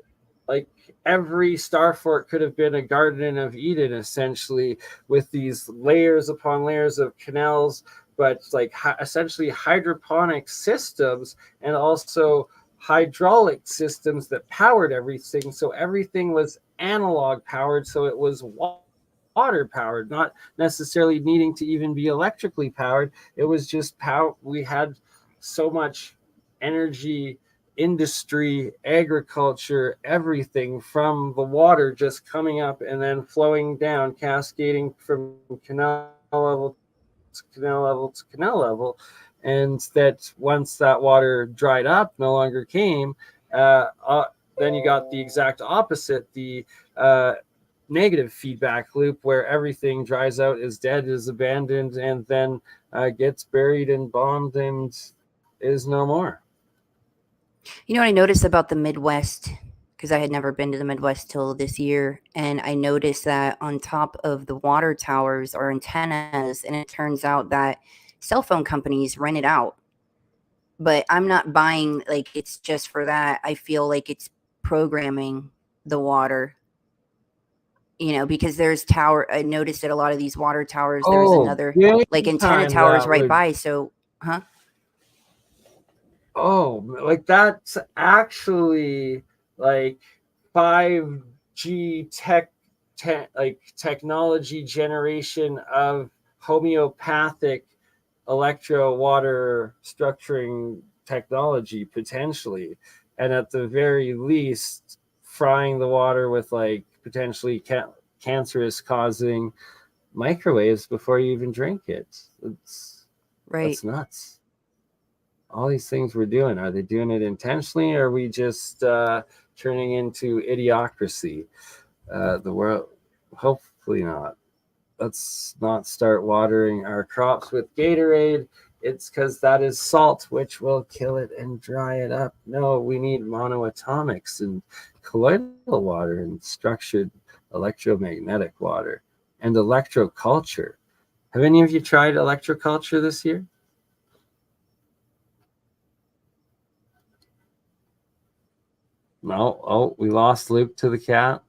like, every star fort could have been a Garden of Eden, essentially, with these layers upon layers of canals, but like essentially hydroponic systems, and also hydraulic systems that powered everything. So everything was analog powered, so it was water powered, not necessarily needing to even be electrically powered. It was just we had so much energy, industry, agriculture, everything from the water just coming up and then flowing down, cascading from canal level to canal level to canal level. And that once that water dried up, no longer came, then you got the exact opposite, the negative feedback loop, where everything dries out, is dead, is abandoned, and then gets buried and bombed and is no more. You know what I noticed about the Midwest, because I had never been to the Midwest till this year, and I noticed that on top of the water towers are antennas, and it turns out that cell phone companies rent it out. But I'm not buying, like, it's just for that. I feel like it's programming the water. because there's I noticed at a lot of these water towers, there's another like antenna towers right by. So, Oh, like that's actually like 5G like technology generation of homeopathic electro water structuring technology potentially, and at the very least frying the water with like potentially cancerous causing microwaves before you even drink it. That's nuts. All these things we're doing, are they doing it intentionally, or are we just turning into idiocracy? The world, hopefully not. Let's not start watering our crops with Gatorade. It's because that is salt, which will kill it and dry it up. No, we need monoatomics and colloidal water and structured electromagnetic water and electroculture. Have any of you tried electroculture this year? No. Oh, we lost Luke to the cat.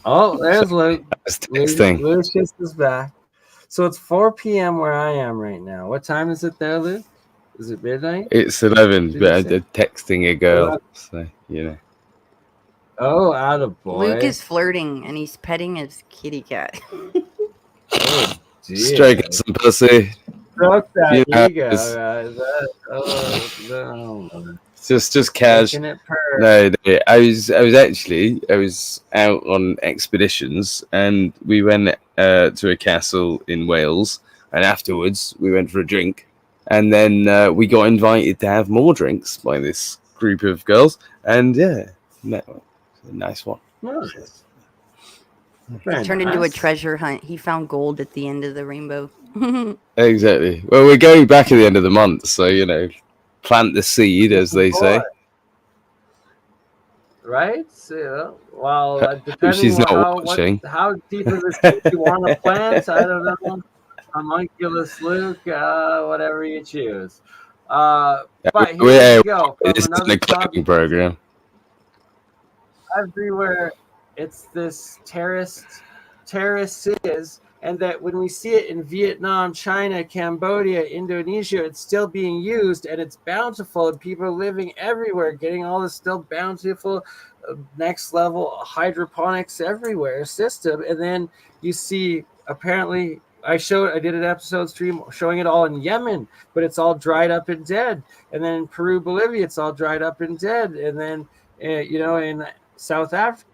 Oh, there's Luke. Lucius is back. So it's 4 p.m. where I am right now. What time is it there, Luke? Is it midnight? It's 11, but I'm texting a girl, so Oh, attaboy. Luke is flirting and he's petting his kitty cat. Oh, dear. Stroking some pussy. Stroke that ego. Just cash. No, I was out on expeditions, and we went to a castle in Wales, and afterwards we went for a drink, and then we got invited to have more drinks by this group of girls, and a nice one. Nice. It turned into a treasure hunt. He found gold at the end of the rainbow. Exactly. Well, we're going back at the end of the month, so plant the seed, as they say. Right? So, well, depending on how deep of a seed you want to plant, I don't know. Homunculus Luke, whatever you choose. But here we go. It's an cooking program. Everywhere, it's this terraces, and that when we see it in Vietnam, China, Cambodia, Indonesia, it's still being used, and it's bountiful, and people are living everywhere, getting all this still bountiful, next level hydroponics everywhere system. And then you see, apparently, I did an episode stream showing it all in Yemen, but it's all dried up and dead. And then in Peru, Bolivia, it's all dried up and dead. And then, in South Africa,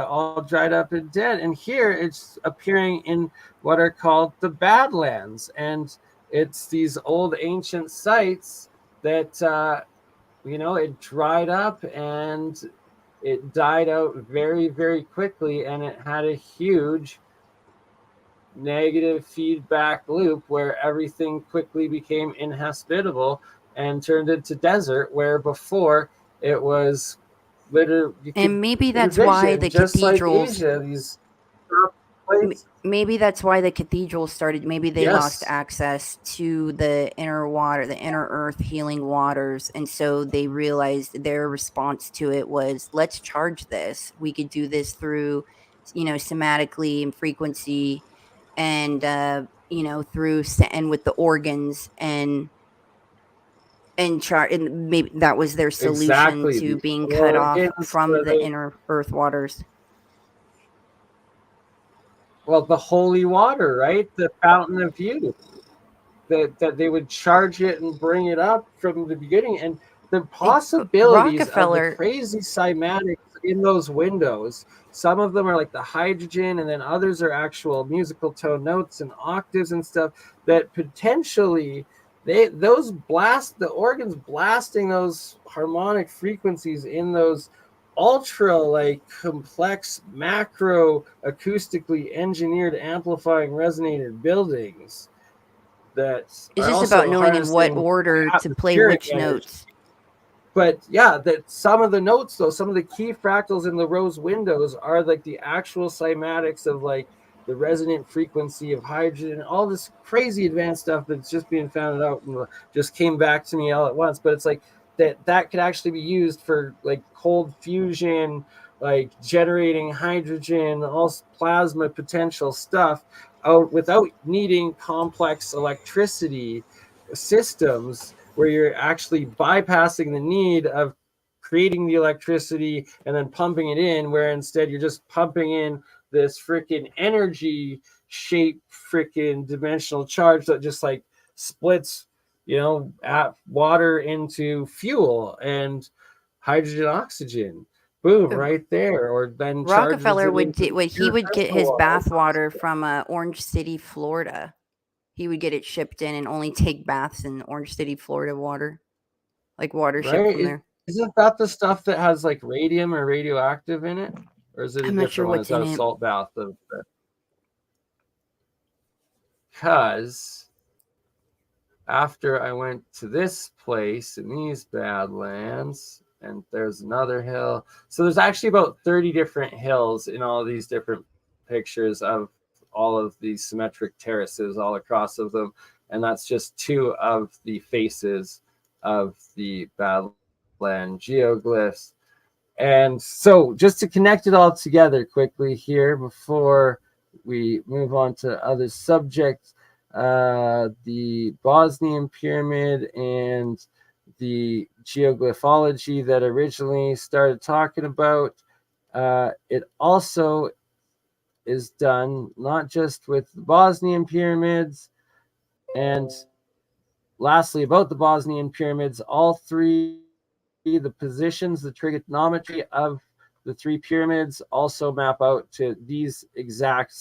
all dried up and dead. And here it's appearing in what are called the Badlands. And it's these old ancient sites that, it dried up and it died out very, very quickly. And it had a huge negative feedback loop where everything quickly became inhospitable and turned into desert, where before it was and maybe that's why the cathedrals. Maybe that's why the cathedrals started. Maybe they lost access to the inner water, the inner earth healing waters, and so they realized their response to it was, "Let's charge this. We could do this through, somatically and frequency, and through and with the organs and." And maybe that was their solution to being cut off from the inner earth waters. Well, the holy water, right? The fountain of youth. That they would charge it and bring it up from the beginning. And the possibilities of the crazy cymatics in those windows. Some of them are like the hydrogen, and then others are actual musical tone notes and octaves and stuff that potentially... the organs blasting those harmonic frequencies in those ultra complex macro acoustically engineered amplifying resonated buildings. That it's just about knowing in what order to play which notes. But that some of the notes, though, some of the key fractals in the rose windows are like the actual cymatics of the resonant frequency of hydrogen, all this crazy advanced stuff that's just being found out and just came back to me all at once. But it's that could actually be used for cold fusion like generating hydrogen, all plasma potential stuff out without needing complex electricity systems where you're actually bypassing the need of creating the electricity and then pumping it in, where instead you're just pumping in this freaking energy shape freaking dimensional charge that just like splits, at water into fuel and hydrogen, oxygen. Boom, right there. Or then Rockefeller would get his bath water from Orange City, Florida. He would get it shipped in and only take baths in Orange City, Florida water, like water shipped from there. Isn't that the stuff that has like radium or radioactive in it? Or is it a different one? Is that a salt bath? Because after I went to this place in these Badlands, and there's another hill. So there's actually about 30 different hills in all of these different pictures of all of these symmetric terraces all across of them. And that's just two of the faces of the Badland geoglyphs. And so just to connect it all together quickly here before we move on to other subjects, the Bosnian pyramid and the geoglyphology that originally started talking about, it also is done not just with the Bosnian pyramids. And lastly, about the Bosnian pyramids, all three, the positions, the trigonometry of the three pyramids also map out to these exact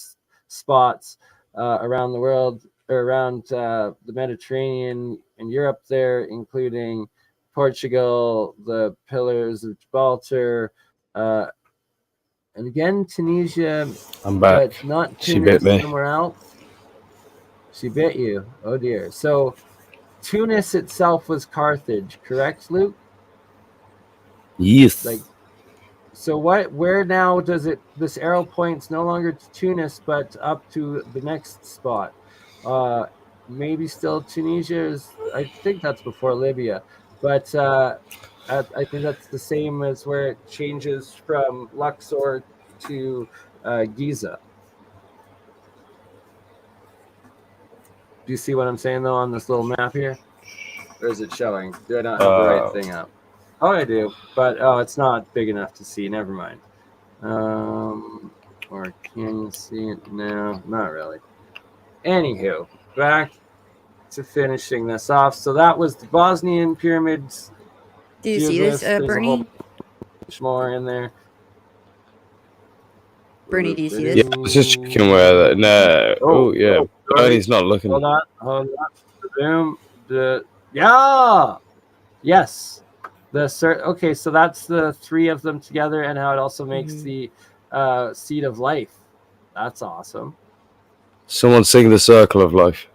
spots around the world, or around the Mediterranean and Europe there, including Portugal, the Pillars of Gibraltar, and again, Tunisia. I'm back. But not Tunis, she bit me. Somewhere else. She bit you. Oh dear. So Tunis itself was Carthage, correct, Luke? Yes. So where now does this arrow points no longer to Tunis, but up to the next spot? Maybe still Tunisia I think that's before Libya, but I think that's the same as where it changes from Luxor to Giza. Do you see what I'm saying though on this little map here? Or is it showing? Do I not have the right thing up? Oh, I do, but it's not big enough to see. Never mind. Or can you see it? No, not really. Anywho, back to finishing this off. So that was the Bosnian pyramids. Do you see this, Bernie? More in there. Bernie, do you see this? Yeah, I was just checking where that. No. Oh, yeah. Bernie's not looking. Hold on. Boom. Yeah. Yes. Okay, so that's the three of them together, and how it also makes the seed of life. That's awesome. Someone sing the circle of life.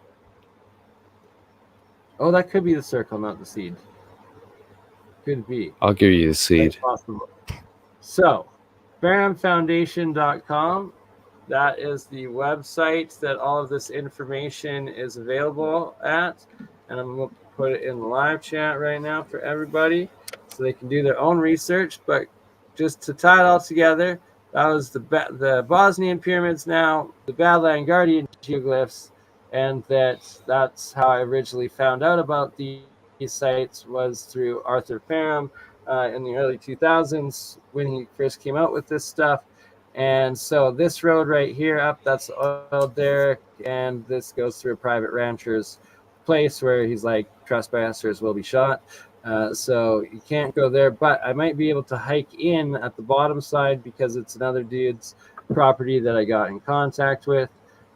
Oh, that could be the circle, not the seed. Could be. I'll give you the seed. That's possible. So, BaronFoundation.com. That is the website that all of this information is available at, and I'm going to put it in the live chat right now for everybody so they can do their own research. But just to tie it all together, that was the Bosnian pyramids, now the Badland Guardian geoglyphs, and that's how I originally found out about these sites, was through Arthur Parham in the early 2000s when he first came out with this stuff. And so this road right here up, that's oil derrick, and this goes through a private rancher's place where he's like, trespassers will be shot. So you can't go there, but I might be able to hike in at the bottom side because it's another dude's property that I got in contact with.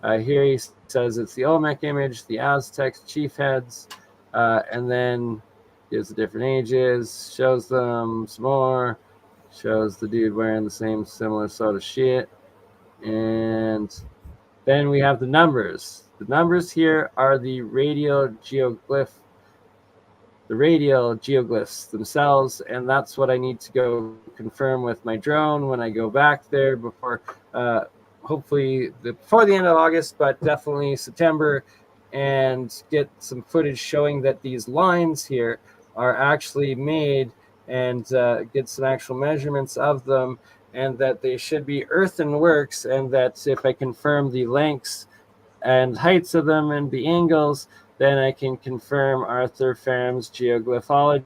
Here he says it's the Olmec image, the Aztec chief heads, and then gives the different ages, shows them some more, shows the dude wearing the same similar sort of shit. And then we have the numbers. The numbers here are the radial geoglyphs themselves, and that's what I need to go confirm with my drone when I go back there before hopefully before the end of August, but definitely September, and get some footage showing that these lines here are actually made, and get some actual measurements of them, and that they should be earthenworks, and that if I confirm the lengths and heights of them and the angles, then I can confirm Arthur Pham's geoglyphology,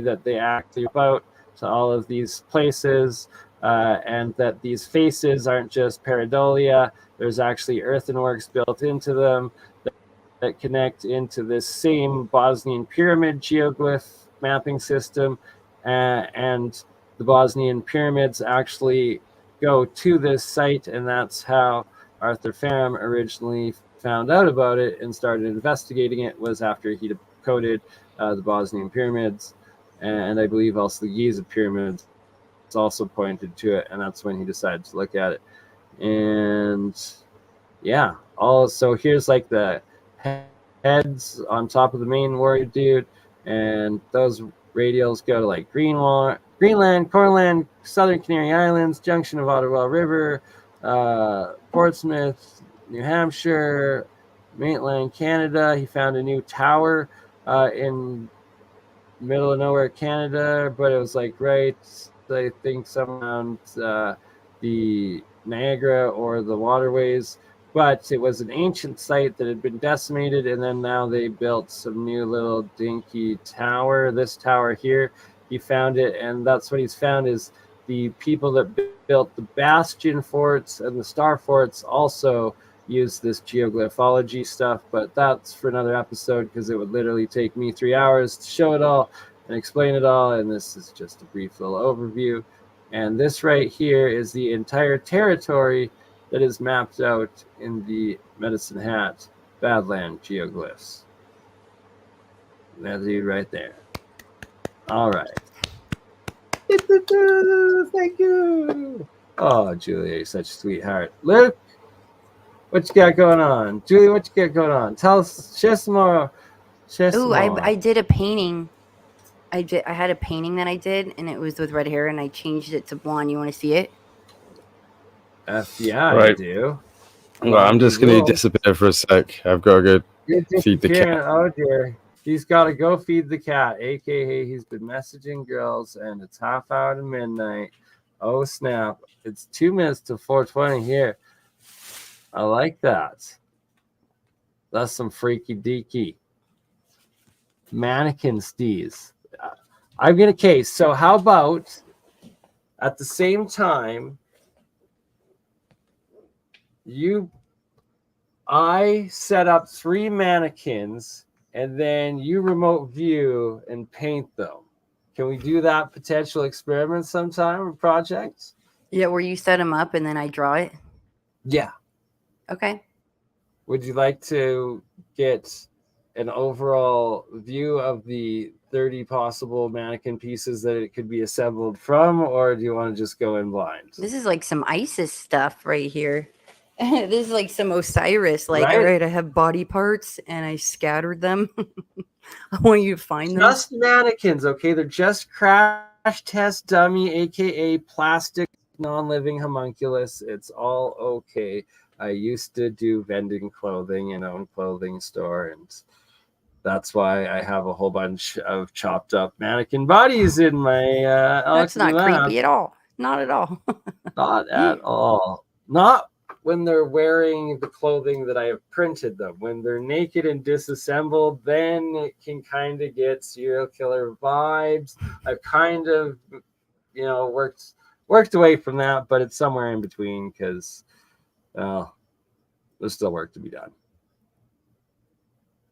that they actually about to all of these places, and that these faces aren't just pareidolia. There's actually earthenworks built into them that connect into this same Bosnian pyramid geoglyph mapping system, and the Bosnian pyramids actually go to this site, and that's how Arthur Pham originally found out about it and started investigating it, was after he decoded the Bosnian pyramids, and I believe also the Giza pyramids also pointed to it, and that's when he decided to look at it. And yeah, so here's like the heads on top of the main warrior dude, and those radials go to like Greenland, Cornland, Southern Canary Islands, junction of Ottawa River, Portsmouth, New Hampshire, Maitland, Canada. He found a new tower in middle of nowhere, Canada, but it was like right, I think, some around the Niagara or the waterways. But it was an ancient site that had been decimated, and then now they built some new little dinky tower. This tower here, he found it, and that's what he's found is the people that built the bastion forts and the star forts also use this geoglyphology stuff, but that's for another episode because it would literally take me 3 hours to show it all and explain it all, and this is just a brief little overview. And this right here is the entire territory that is mapped out in the Medicine Hat Badland geoglyphs. That dude right there. All right. Thank you. Oh, Julia, you're such a sweetheart. Luke, what you got going on? Julia, what you got going on? Tell us, share some more. Ooh, I did a painting. I had a painting that I did, and it was with red hair, and I changed it to blonde. You want to see it? Yeah, Right. I do. Well, I'm just going to disappear for a sec. I've got to go feed the cat. Oh, dear. He's got to go feed the cat, a.k.a. he's been messaging girls, and it's half hour to midnight. Oh, snap. It's 2 minutes to 4:20 here. I like that. That's some freaky deaky. Mannequin steez. I'm going to case. So how about at the same time, I set up 3 mannequins, and then you remote view and paint them. Can we do that potential experiment sometime or project? Yeah, where you set them up and then I draw it? Yeah. Okay. Would you like to get an overall view of the 30 possible mannequin pieces that it could be assembled from, or do you want to just go in blind? This is like some ISIS stuff right here. This is like some Osiris. Like, Right? all right, I have body parts and I scattered them. I want you to find them. Just mannequins, okay? They're just crash test dummy, aka plastic non-living homunculus. It's all okay. I used to do vending clothing and own clothing store, and that's why I have a whole bunch of chopped up mannequin bodies in my That's not lab. creepy at all. Not at all. Not at all. Not when they're wearing the clothing that I have printed them. When they're naked and disassembled, then it can kind of get serial killer vibes. I've kind of, worked away from that, but it's somewhere in between because there's still work to be done.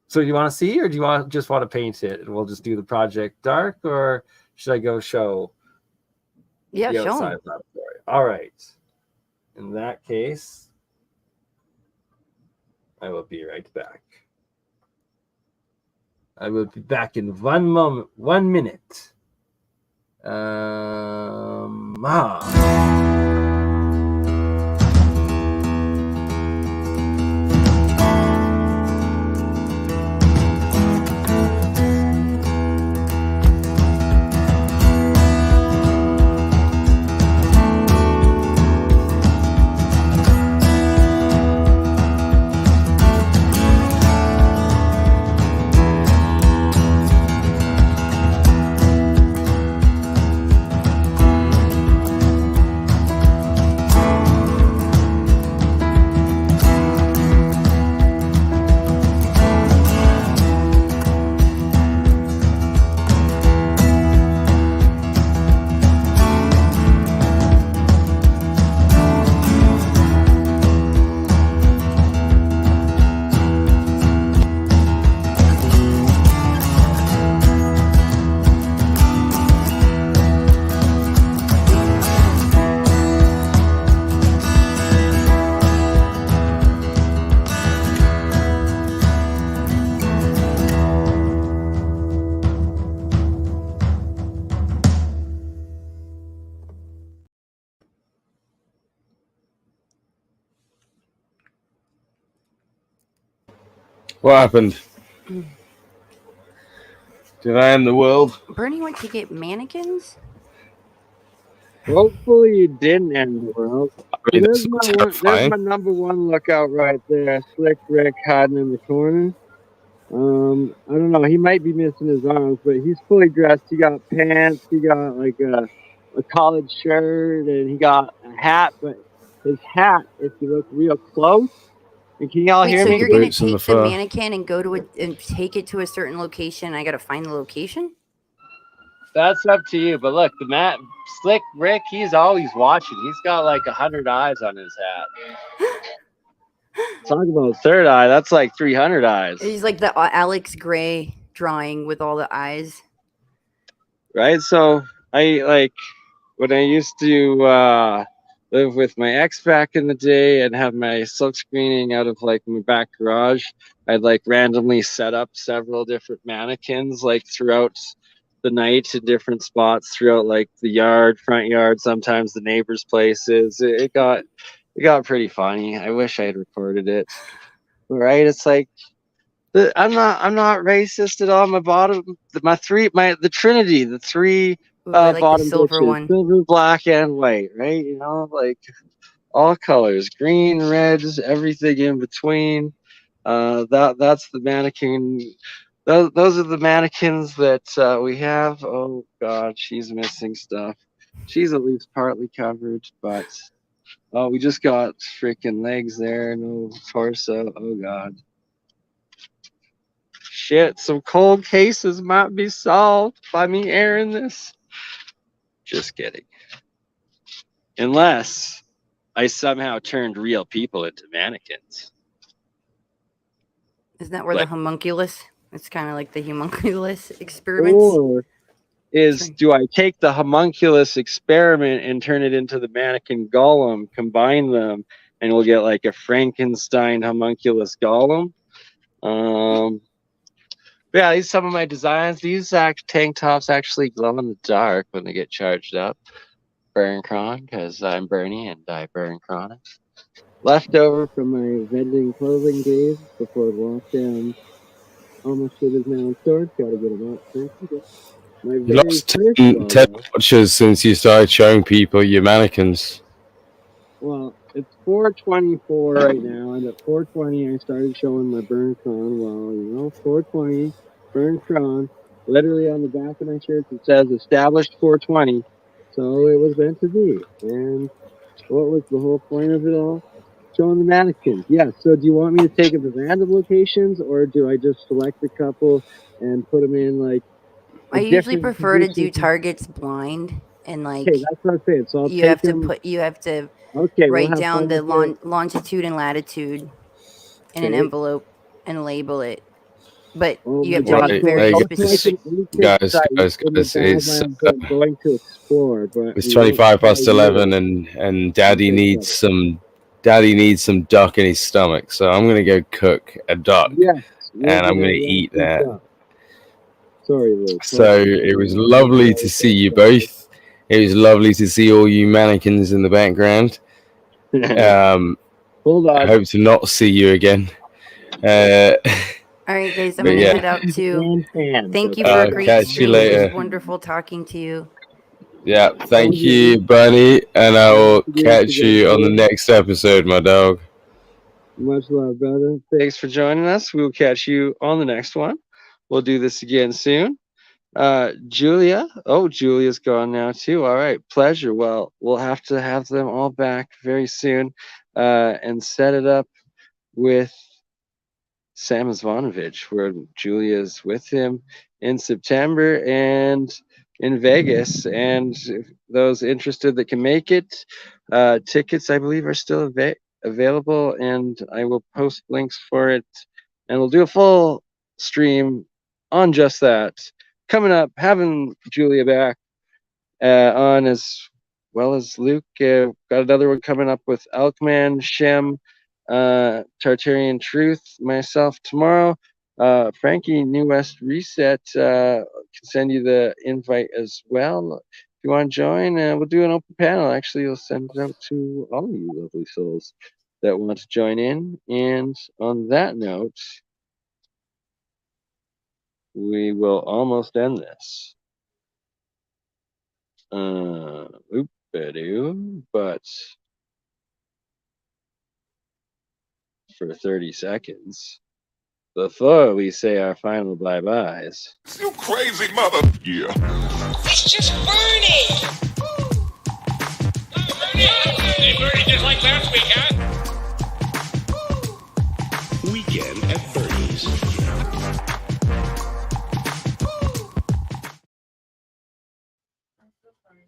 So do you want to see, or do you just want to paint it and we'll just do the project dark, or should I go show? Yeah, the show outside 'em. laboratory? All right. In that case, I will be right back. I will be back in 1 minute. What happened? Did I end the world? Bernie went to get mannequins? Hopefully you didn't end the world. I mean, There's that's my terrifying. number one lookout right there. Slick Rick hiding in the corner. I don't know. He might be missing his arms, but he's fully dressed. He got pants. He got like a collared shirt, and he got a hat. But his hat, if you look real close, and can y'all hear so me? You're gonna take the mannequin and go to and take it to a certain location. I gotta find the location. That's up to you. But look, the Slick Rick, he's always watching. He's got like 100 eyes on his hat. Talk about third eye. That's like 300 eyes. He's like the Alex Gray drawing with all the eyes. Right. So I like when I used to live with my ex back in the day and have my silk screening out of like my back garage. I'd like randomly set up several different mannequins like throughout the night in different spots throughout like the yard, front yard, sometimes the neighbors' places. It got pretty funny. I wish I had recorded it. Right? It's like I'm not racist at all. My bottom, the Trinity, the three like bottom the silver bitches, one, silver, black, and white. Right? You know, like all colors, green, reds, everything in between. That's the mannequin. Those are the mannequins that we have. Oh God, she's missing stuff. She's at least partly covered, but oh, we just got freaking legs there, no torso. Oh God. Shit, some cold cases might be solved by me airing this. Just kidding. Unless I somehow turned real people into mannequins. Isn't that where the homunculus? It's kind of like the homunculus experiments. Or do I take the homunculus experiment and turn it into the mannequin golem, combine them, and we'll get like a Frankenstein homunculus golem? Yeah, these are some of my designs. These tank tops actually glow in the dark when they get charged up. Burn Cron, because I'm Bernie and I burn chronics. Leftover from my vending clothing days before lockdown. All my shit is now in storage. Gotta get them out. Thank you. You lost 10 watchers since you started showing people your mannequins. Well, it's 4:24 right now, and at 4:20 I started showing my burn cron. Well, 4:20 burn cron. Literally on the back of my shirt it says established 4:20, so it was meant to be. And what was the whole point of it all? Showing the mannequins. Yeah. So do you want me to take them to random locations, or do I just select a couple and put them in like? I usually prefer to do targets blind and like. Okay, that's what I'm saying. So you have to write down the longitude and latitude in an envelope and label it. But you have to be very specific. Guys, it's going to explore. But it's 25 past 11, and Daddy needs some duck in his stomach, so I'm gonna go cook a duck, and I'm gonna eat that. Sorry, Luke. So it was lovely to see you both. It was lovely to see all you mannequins in the background. Hold on. I hope to not see you again. All right, guys, I'm going to head out too. Thank you for a great catch stream. You later. It was wonderful talking to you. Yeah, thank you, Bernie, and I will catch you on the next episode, my dog. Much love, brother. Thanks for joining us. We will catch you on the next one. We'll do this again soon. Julia. Oh, Julia's gone now too. All right, pleasure. Well, we'll have to have them all back very soon and set it up with Sam Zvanovich, where Julia's with him in September and in Vegas. And those interested that can make it, tickets, I believe, are still available, and I will post links for it. And we'll do a full stream on just that. Coming up, having Julia back on as well as Luke. Got another one coming up with Alchemist, Shem, Tartarian Truth, myself tomorrow. Frankie, New West Reset, can send you the invite as well. If you want to join, we'll do an open panel. Actually, we'll send it out to all of you lovely souls that want to join in. And on that note, we will almost end this. But for 30 seconds before we say our final bye-byes. You crazy mother. Yeah. It's just BurnEye. Hey, BurnEye just like last week, huh? Weekend at Bernie's. I'm so sorry.